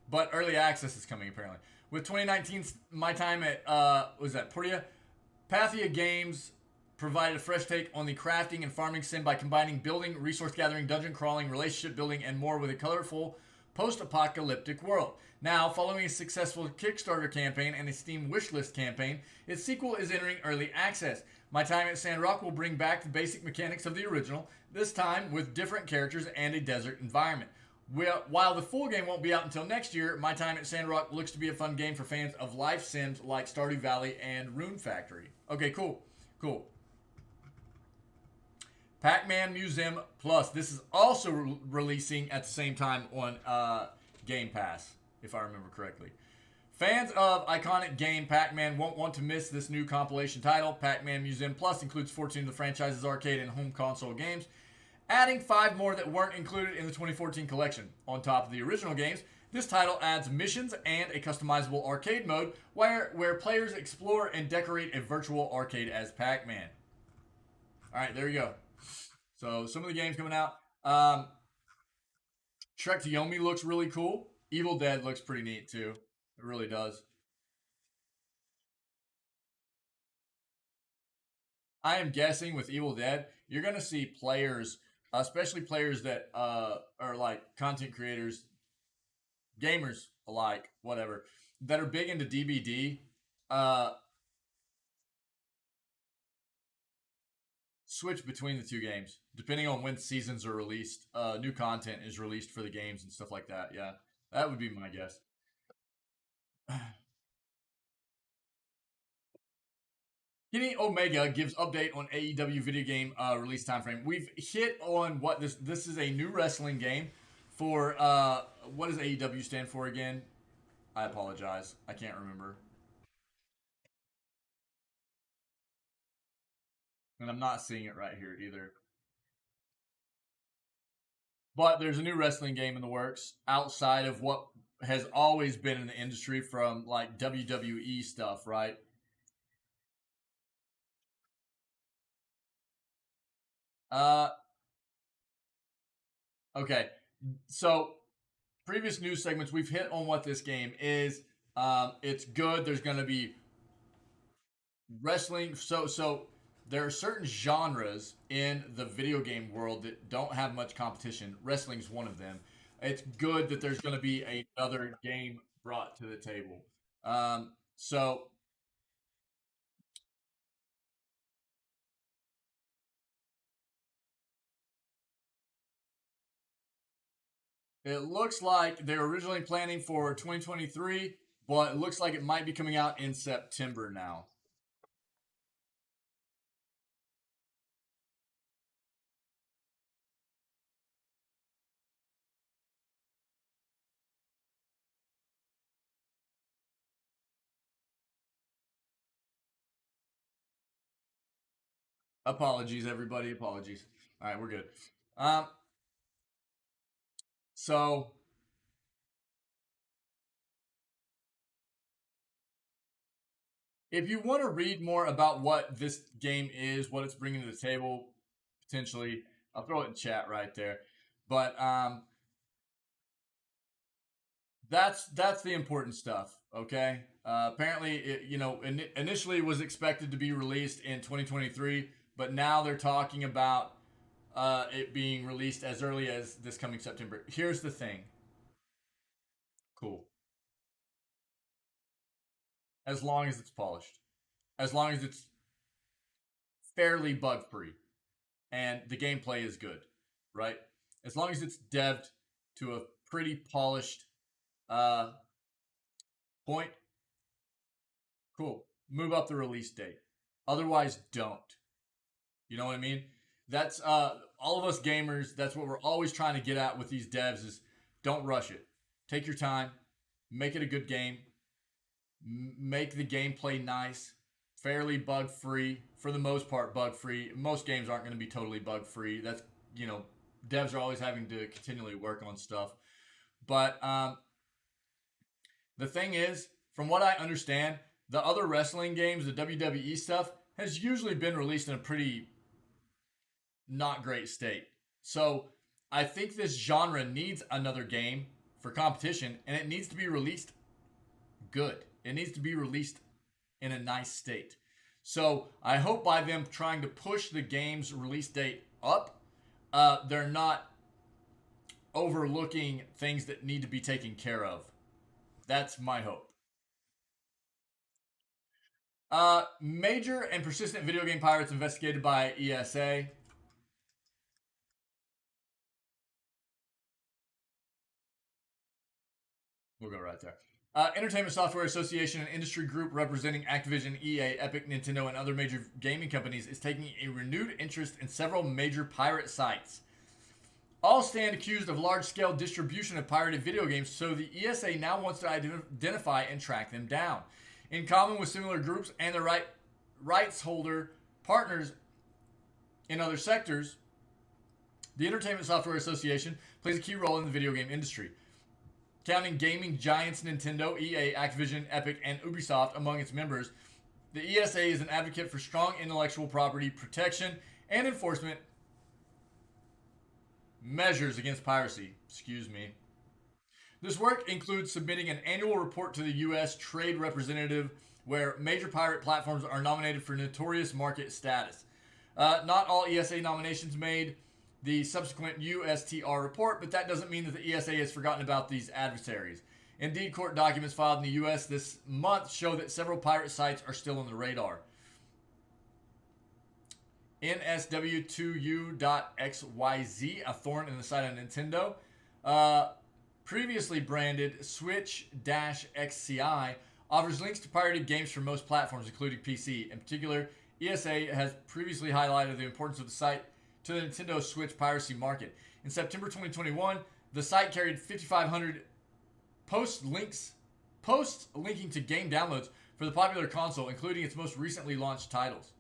But Early Access is coming apparently. With 2019's My Time at, Portia? Pathia Games provided a fresh take on the crafting and farming sim by combining building, resource gathering, dungeon crawling, relationship building, and more with a colorful post-apocalyptic world. Now, following a successful Kickstarter campaign and a Steam wishlist campaign, its sequel is entering early access. My Time at Sandrock will bring back the basic mechanics of the original, this time with different characters and a desert environment. While the full game won't be out until next year, My Time at Sandrock looks to be a fun game for fans of life sims like Stardew Valley and Rune Factory. Okay, cool. Pac-Man Museum Plus. This is also releasing at the same time on Game Pass, if I remember correctly. Fans of iconic game Pac-Man won't want to miss this new compilation title. Pac-Man Museum Plus includes 14 of the franchise's arcade and home console games, adding 5 more that weren't included in the 2014 collection. On top of the original games, this title adds missions and a customizable arcade mode where players explore and decorate a virtual arcade as Pac-Man. Alright, there you go. So, some of the games coming out. Shrek to Yomi looks really cool. Evil Dead looks pretty neat too. It really does. I am guessing with Evil Dead, you're going to see players, especially players that are like content creators, gamers alike, whatever, that are big into DBD. Uh, switch between the two games depending on when seasons are released. New content is released for the games and stuff like that. Yeah, that would be my guess. Kenny Omega gives update on AEW video game release timeframe. We've hit on what this is a new wrestling game for what does AEW stand for again? I apologize. I can't remember. And I'm not seeing it right here either. But there's a new wrestling game in the works outside of what has always been in the industry from like WWE stuff, right? Okay. So previous news segments we've hit on what this game is. It's good. There's going to be wrestling. So there are certain genres in the video game world that don't have much competition. Wrestling's one of them. It's good that there's going to be another game brought to the table. So it looks like they're originally planning for 2023, but it looks like it might be coming out in September now. Apologies, everybody. Apologies. All right, we're good. So if you want to read more about what this game is, what it's bringing to the table, potentially, I'll throw it in chat right there. But that's the important stuff. Okay. Apparently, initially it was expected to be released in 2023, but now they're talking about it being released as early as this coming September. Here's the thing. Cool. As long as it's polished, as long as it's fairly bug free, and the gameplay is good, right? As long as it's devved to a pretty polished point, cool. Move up the release date. Otherwise, don't. You know what I mean? That's all of us gamers. That's what we're always trying to get at with these devs: is don't rush it. Take your time. Make it a good game. Make the gameplay nice, fairly bug free. For the most part, bug free. Most games aren't going to be totally bug free. That's, devs are always having to continually work on stuff. But the thing is, from what I understand, the other wrestling games, the WWE stuff, has usually been released in a pretty not great state. So I think this genre needs another game for competition, and it needs to be released good. It needs to be released in a nice state. So I hope by them trying to push the game's release date up, they're not overlooking things that need to be taken care of. That's my hope. Major and persistent video game pirates investigated by ESA. We'll go right there. Entertainment Software Association, an industry group representing Activision, EA, Epic, Nintendo, and other major gaming companies, is taking a renewed interest in several major pirate sites. All stand accused of large-scale distribution of pirated video games, so the ESA now wants to identify and track them down. In common with similar groups and their rights holder partners in other sectors, the Entertainment Software Association plays a key role in the video game industry. Counting gaming giants Nintendo, EA, Activision, Epic, and Ubisoft among its members, the ESA is an advocate for strong intellectual property protection and enforcement measures against piracy. Excuse me. This work includes submitting an annual report to the U.S. Trade Representative where major pirate platforms are nominated for notorious market status. Not all ESA nominations made the subsequent USTR report, but that doesn't mean that the ESA has forgotten about these adversaries. Indeed, court documents filed in the U.S. this month show that several pirate sites are still on the radar. NSW2U.XYZ, a thorn in the side of Nintendo. Previously branded Switch-XCI, offers links to pirated games from most platforms, including PC. In particular, ESA has previously highlighted the importance of the site to the Nintendo Switch piracy market. In September 2021, the site carried 5,500 posts linking to game downloads for the popular console, including its most recently launched titles.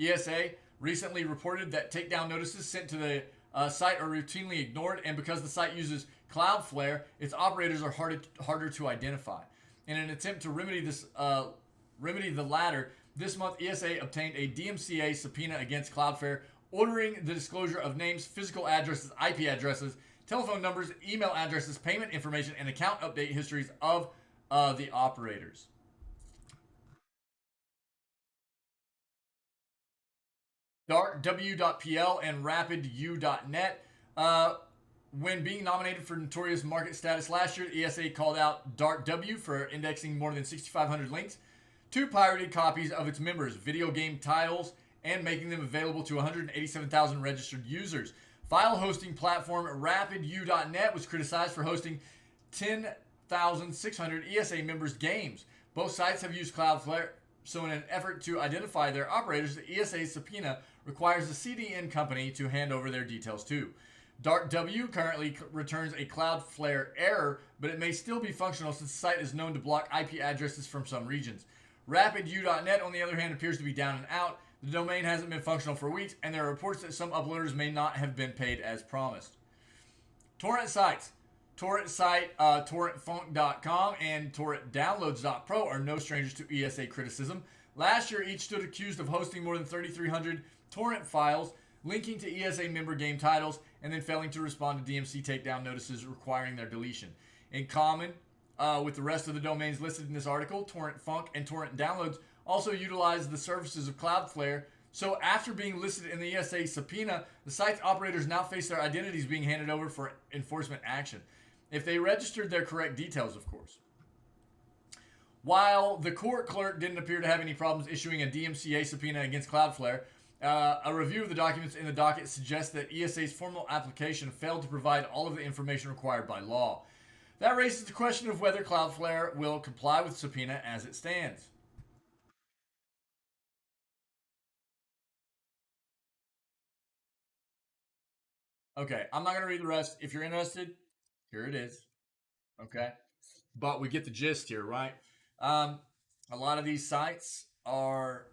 ESA recently reported that takedown notices sent to the site are routinely ignored, and because the site uses Cloudflare, its operators are harder to identify. In an attempt to remedy the latter, this month ESA obtained a DMCA subpoena against Cloudflare, ordering the disclosure of names, physical addresses, IP addresses, telephone numbers, email addresses, payment information, and account update histories of the operators. DarkW.pl and RapidU.net. When being nominated for Notorious Market status last year, ESA called out DarkW for indexing more than 6,500 links to pirated copies of its members' video game titles and making them available to 187,000 registered users. File hosting platform RapidU.net was criticized for hosting 10,600 ESA members' games. Both sites have used Cloudflare, so in an effort to identify their operators, the ESA subpoena requires the CDN company to hand over their details too. DarkW currently returns a Cloudflare error, but it may still be functional since the site is known to block IP addresses from some regions. RapidU.net, on the other hand, appears to be down and out. The domain hasn't been functional for weeks, and there are reports that some uploaders may not have been paid as promised. Torrent sites. Torrent site torrentfunk.com and torrentdownloads.pro are no strangers to ESA criticism. Last year, each stood accused of hosting more than 3,300 torrent files, linking to ESA member game titles, and then failing to respond to DMC takedown notices requiring their deletion. In common with the rest of the domains listed in this article, Torrent Funk and Torrent Downloads also utilize the services of Cloudflare. So after being listed in the ESA subpoena, the site's operators now face their identities being handed over for enforcement action. If they registered their correct details, of course. While the court clerk didn't appear to have any problems issuing a DMCA subpoena against Cloudflare, a review of the documents in the docket suggests that ESA's formal application failed to provide all of the information required by law. That raises the question of whether Cloudflare will comply with the subpoena as it stands. Okay, I'm not going to read the rest. If you're interested, here it is. Okay, but we get the gist here, right? A lot of these sites are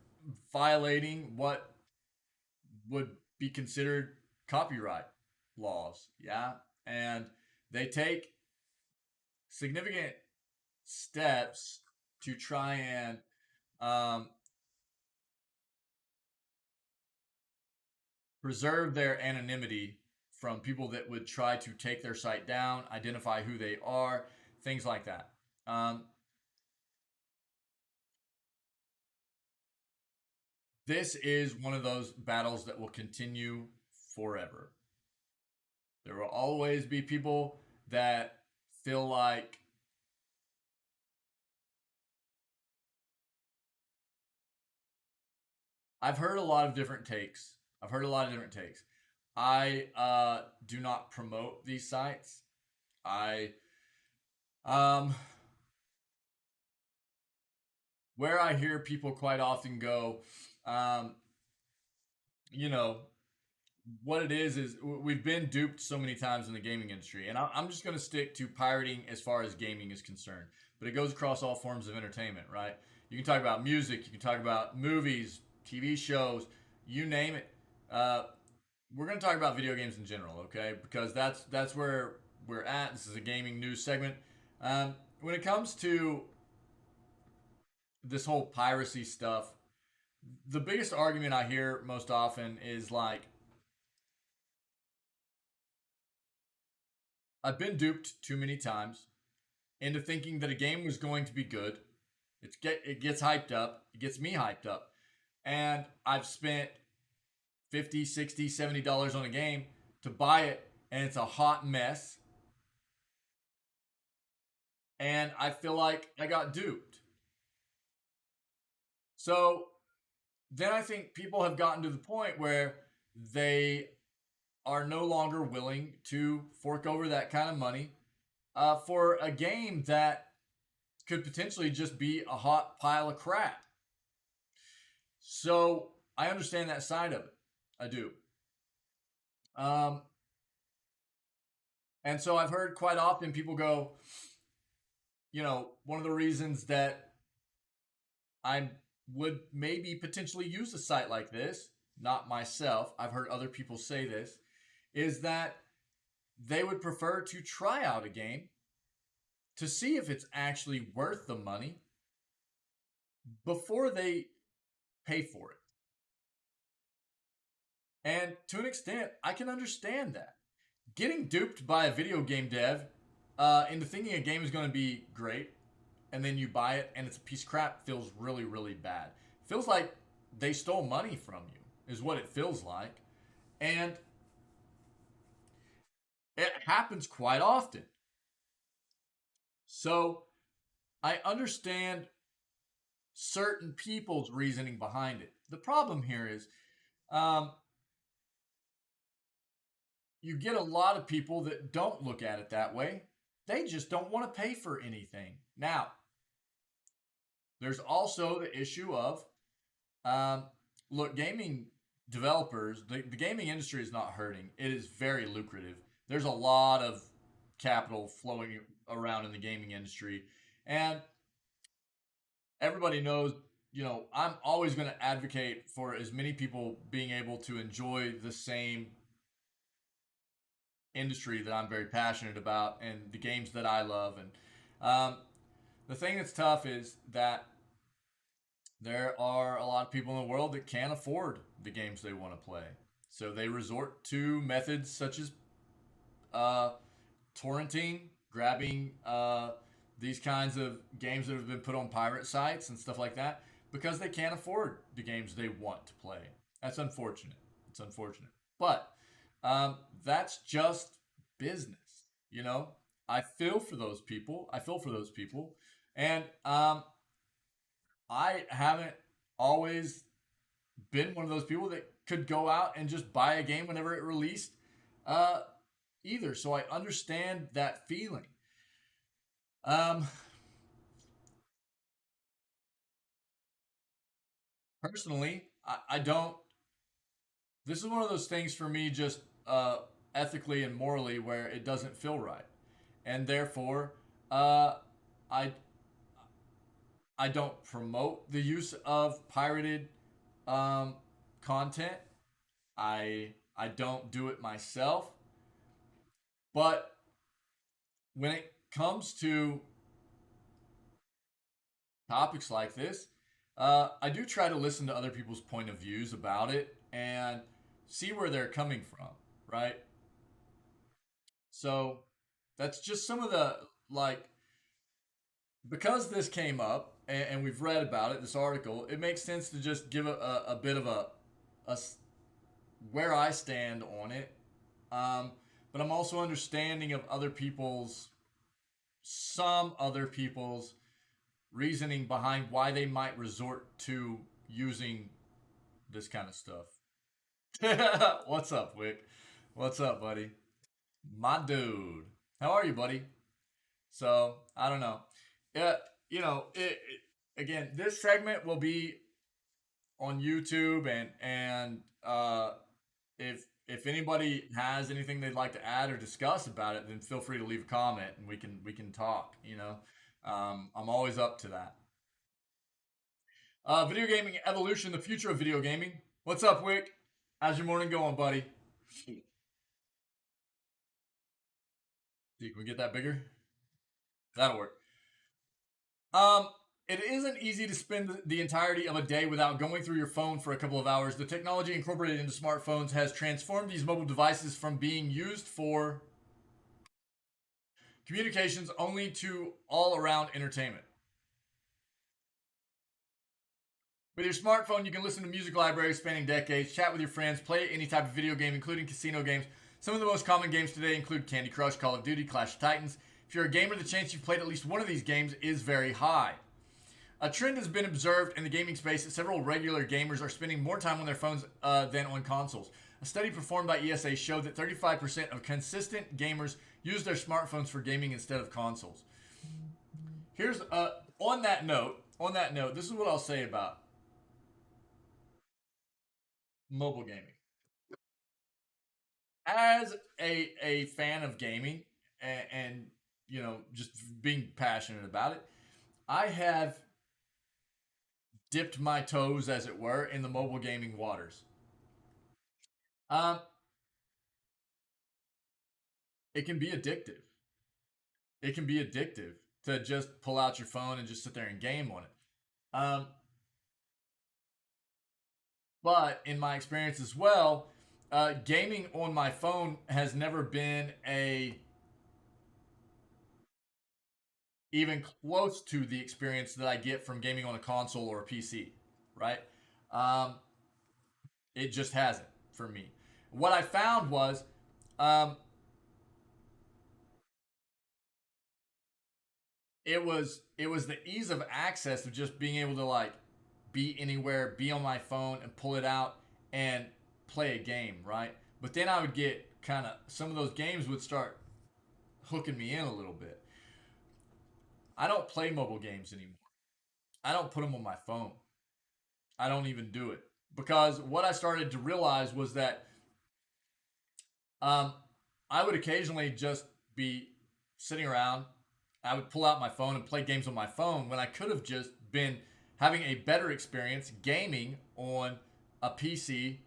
violating what would be considered copyright laws, yeah? And they take significant steps to try and preserve their anonymity from people that would try to take their site down, identify who they are, things like that. This is one of those battles that will continue forever. There will always be people that feel like I've heard a lot of different takes. I do not promote these sites. Where I hear people quite often go, you know, what it is we've been duped so many times in the gaming industry, and I'm just going to stick to pirating as far as gaming is concerned. But it goes across all forms of entertainment, right? You can talk about music, you can talk about movies, TV shows, you name it. We're going to talk about video games in general, okay? Because that's where we're at. This is a gaming news segment. When it comes to this whole piracy stuff, the biggest argument I hear most often is like, I've been duped too many times into thinking that a game was going to be good. It gets hyped up. It gets me hyped up. And I've spent $50, $60, $70 on a game to buy it, and it's a hot mess. And I feel like I got duped. So then I think people have gotten to the point where they are no longer willing to fork over that kind of money for a game that could potentially just be a hot pile of crap. So I understand that side of it. I do. And so I've heard quite often people go, one of the reasons that I would maybe potentially use a site like this, not myself, I've heard other people say this, is that they would prefer to try out a game to see if it's actually worth the money before they pay for it. And to an extent, I can understand that. Getting duped by a video game dev into thinking a game is going to be great, and then you buy it and it's a piece of crap, feels really, really bad. Feels like they stole money from you, is what it feels like. And it happens quite often. So I understand certain people's reasoning behind it. The problem here is you get a lot of people that don't look at it that way. They just don't want to pay for anything. Now, there's also the issue of, look, gaming developers, the gaming industry is not hurting. It is very lucrative. There's a lot of capital flowing around in the gaming industry. And everybody knows, I'm always going to advocate for as many people being able to enjoy the same industry that I'm very passionate about and the games that I love. And the thing that's tough is that there are a lot of people in the world that can't afford the games they want to play. So they resort to methods such as torrenting, grabbing these kinds of games that have been put on pirate sites and stuff like that because they can't afford the games they want to play. That's unfortunate. It's unfortunate. But that's just business, I feel for those people. And I haven't always been one of those people that could go out and just buy a game whenever it released either. So I understand that feeling. Personally, I don't. This is one of those things for me just ethically and morally where it doesn't feel right. And therefore, I don't promote the use of pirated content. I don't do it myself. But when it comes to topics like this, I do try to listen to other people's point of views about it and see where they're coming from, right? So that's just some of the, because this came up and we've read about it, this article, it makes sense to just give a bit of a where I stand on it. But I'm also understanding of some other people's reasoning behind why they might resort to using this kind of stuff. What's up, Wick? What's up, buddy? My dude. How are you, buddy? So, I don't know. Yeah, again, this segment will be on YouTube and if anybody has anything they'd like to add or discuss about it, then feel free to leave a comment and we can talk, I'm always up to that. Video gaming evolution, the future of video gaming. What's up, Wick? How's your morning going, buddy? See, can we get that bigger? That'll work. It isn't easy to spend the entirety of a day without going through your phone for a couple of hours. The technology incorporated into smartphones has transformed these mobile devices from being used for communications only to all-around entertainment. With your smartphone, you can listen to music libraries spanning decades, chat with your friends, play any type of video game, including casino games. Some of the most common games today include Candy Crush, Call of Duty, Clash of Titans. If you're a gamer, the chance you've played at least one of these games is very high. A trend has been observed in the gaming space that several regular gamers are spending more time on their phones than on consoles. A study performed by ESA showed that 35% of consistent gamers use their smartphones for gaming instead of consoles. Here's on that note. This is what I'll say about mobile gaming. As a fan of gaming and you know just being passionate about it, I have dipped my toes, as it were, in the mobile gaming waters. Um, it can be addictive. It can be addictive to just pull out your phone and just sit there and game on it. Um, but in my experience as well, gaming on my phone has never been a even close to the experience that I get from gaming on a console or a PC, right? Um, it just hasn't for me. What I found was um, it was the ease of access of just being able to like be anywhere, be on my phone, and pull it out and play a game, right? But then I would get kind of some of those games would start hooking me in a little bit. I don't play mobile games anymore. I don't put them on my phone. I don't even do it because what I started to realize was that um, I would occasionally just be sitting around. I would pull out my phone and play games on my phone when I could have just been having a better experience gaming on a PC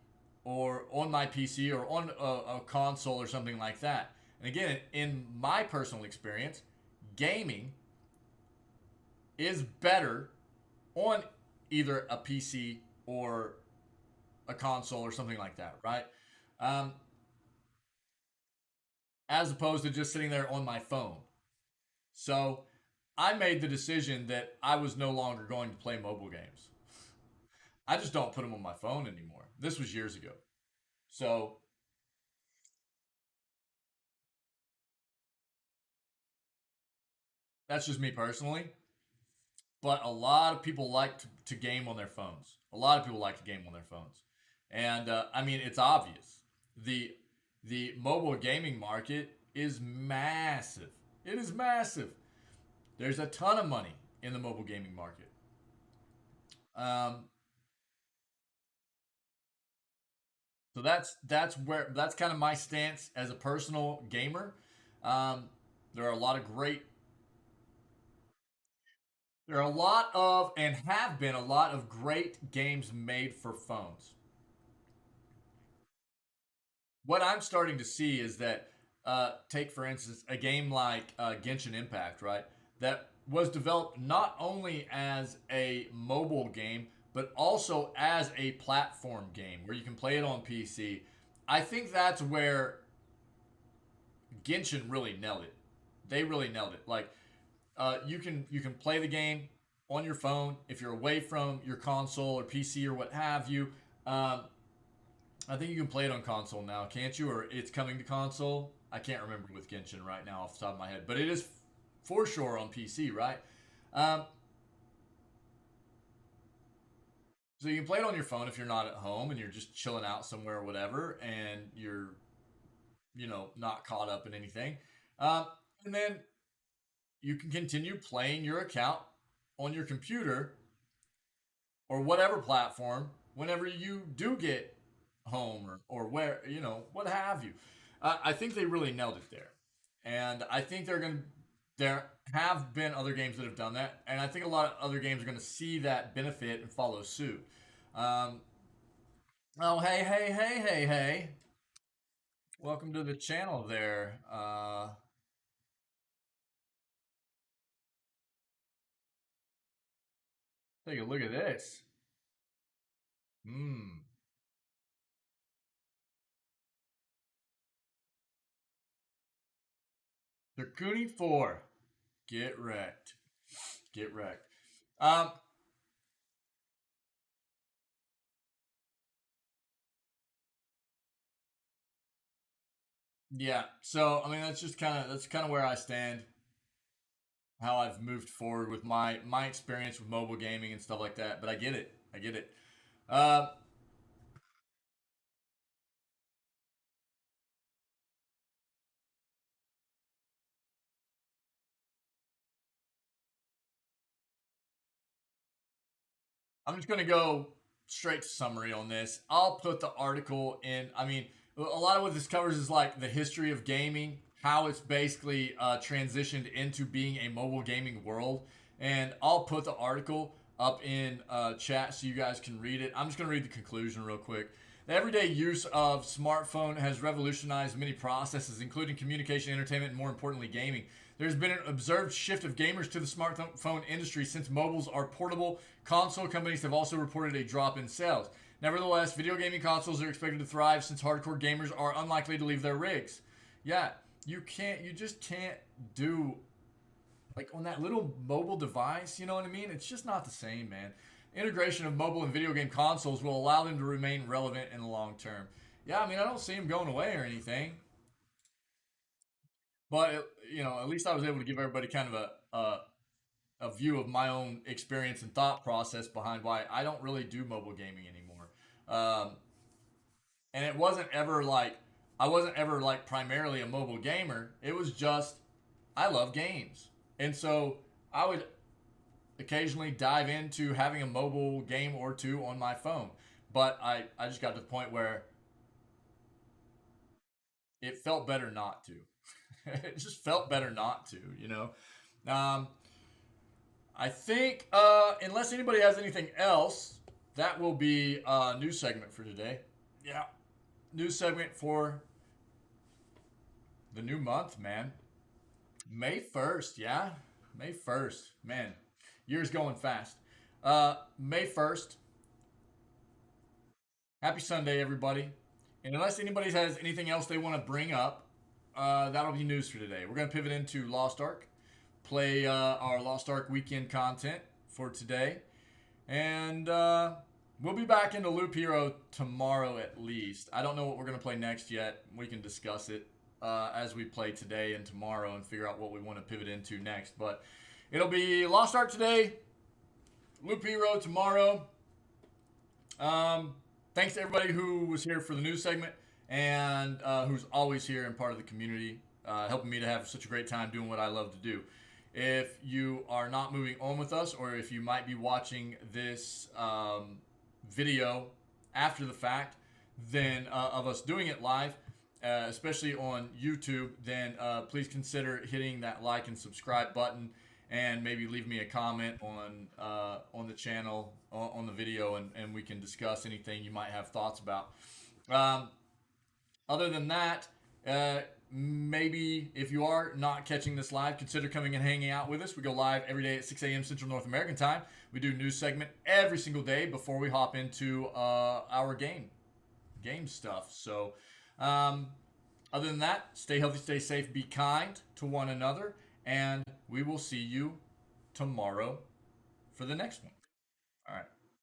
or on my PC or on a console or something like that. And again, in my personal experience, gaming is better on either a PC or a console or something like that, right? Um, as opposed to just sitting there on my phone. So I made the decision that I was no longer going to play mobile games. I just don't put them on my phone anymore. This was years ago. So that's just me personally. But a lot of people like to game on their phones. A lot of people like to game on their phones. And I mean, it's obvious. The the mobile gaming market is massive. It is massive. There's a ton of money in the mobile gaming market. Um, so that's kind of my stance as a personal gamer. Um, there are a lot of great. There are a lot of and have been a lot of great games made for phones. What I'm starting to see is that, take for instance a game like Genshin Impact, right? That was developed not only as a mobile game, but also as a platform game where you can play it on PC. I think that's where Genshin really nailed it. They really nailed it. Like you can play the game on your phone if you're away from your console or PC or what have you. Um, I think you can play it on console now, can't you? Or it's coming to console. I can't remember with Genshin right now off the top of my head, but it is for sure on PC, right? Um, so you can play it on your phone if you're not at home and you're just chilling out somewhere or whatever, and you're not caught up in anything. Um, and then you can continue playing your account on your computer or whatever platform whenever you do get home or where what have you. I think they really nailed it there, and I think there have been other games that have done that, and I think a lot of other games are going to see that benefit and follow suit. Um, oh, hey, welcome to the channel there. Take a look at this. Hmm. Dakuni 4. Get wrecked. Get wrecked. Um, yeah. So I mean, that's kind of where I stand. how I've moved forward with my experience with mobile gaming and stuff like that. But I get it. I get it. I'm just gonna go straight to summary on this. I'll put the article in. I mean, a lot of what this covers is like the history of gaming, how it's basically transitioned into being a mobile gaming world, and I'll put the article up in chat so you guys can read it. I'm just gonna read the conclusion real quick. The everyday use of smartphone has revolutionized many processes, including communication, entertainment, and more importantly, gaming. There's been an observed shift of gamers to the smartphone industry since mobiles are portable. Console companies have also reported a drop in sales. Nevertheless, video gaming consoles are expected to thrive since hardcore gamers are unlikely to leave their rigs. Yeah, you just can't do like on that little mobile device, you know what I mean? It's just not the same, man. Integration of mobile and video game consoles will allow them to remain relevant in the long term. Yeah, I mean, I don't see them going away or anything. But at least I was able to give everybody kind of a view of my own experience and thought process behind why I don't really do mobile gaming anymore. And it wasn't ever like I wasn't ever like primarily a mobile gamer. It was just I love games, and so I would occasionally dive into having a mobile game or two on my phone. But I just got to the point where it felt better not to. It just felt better not to, you know. Um, I think unless anybody has anything else, that will be a news segment for today. Yeah, news segment for the new month, man. May 1st, yeah, May 1st, man. Year's going fast. May 1st. Happy Sunday, everybody. And unless anybody has anything else they want to bring up, that'll be news for today. We're going to pivot into Lost Ark, play our Lost Ark weekend content for today. And we'll be back into Loop Hero tomorrow at least. I don't know what we're going to play next yet. We can discuss it as we play today and tomorrow and figure out what we want to pivot into next. But it'll be Lost Ark today, Loop Hero tomorrow. Thanks to everybody who was here for the news segment and who's always here and part of the community, helping me to have such a great time doing what I love to do. If you are not moving on with us, or if you might be watching this video after the fact, then of us doing it live, especially on YouTube, then please consider hitting that like and subscribe button, and maybe leave me a comment on the channel, on the video, and we can discuss anything you might have thoughts about. Other than that, maybe if you are not catching this live, consider coming and hanging out with us. We go live every day at 6 a.m. Central North American time. We do a news segment every single day before we hop into our game stuff. So other than that, stay healthy, stay safe, be kind to one another, and we will see you tomorrow for the next one. All right.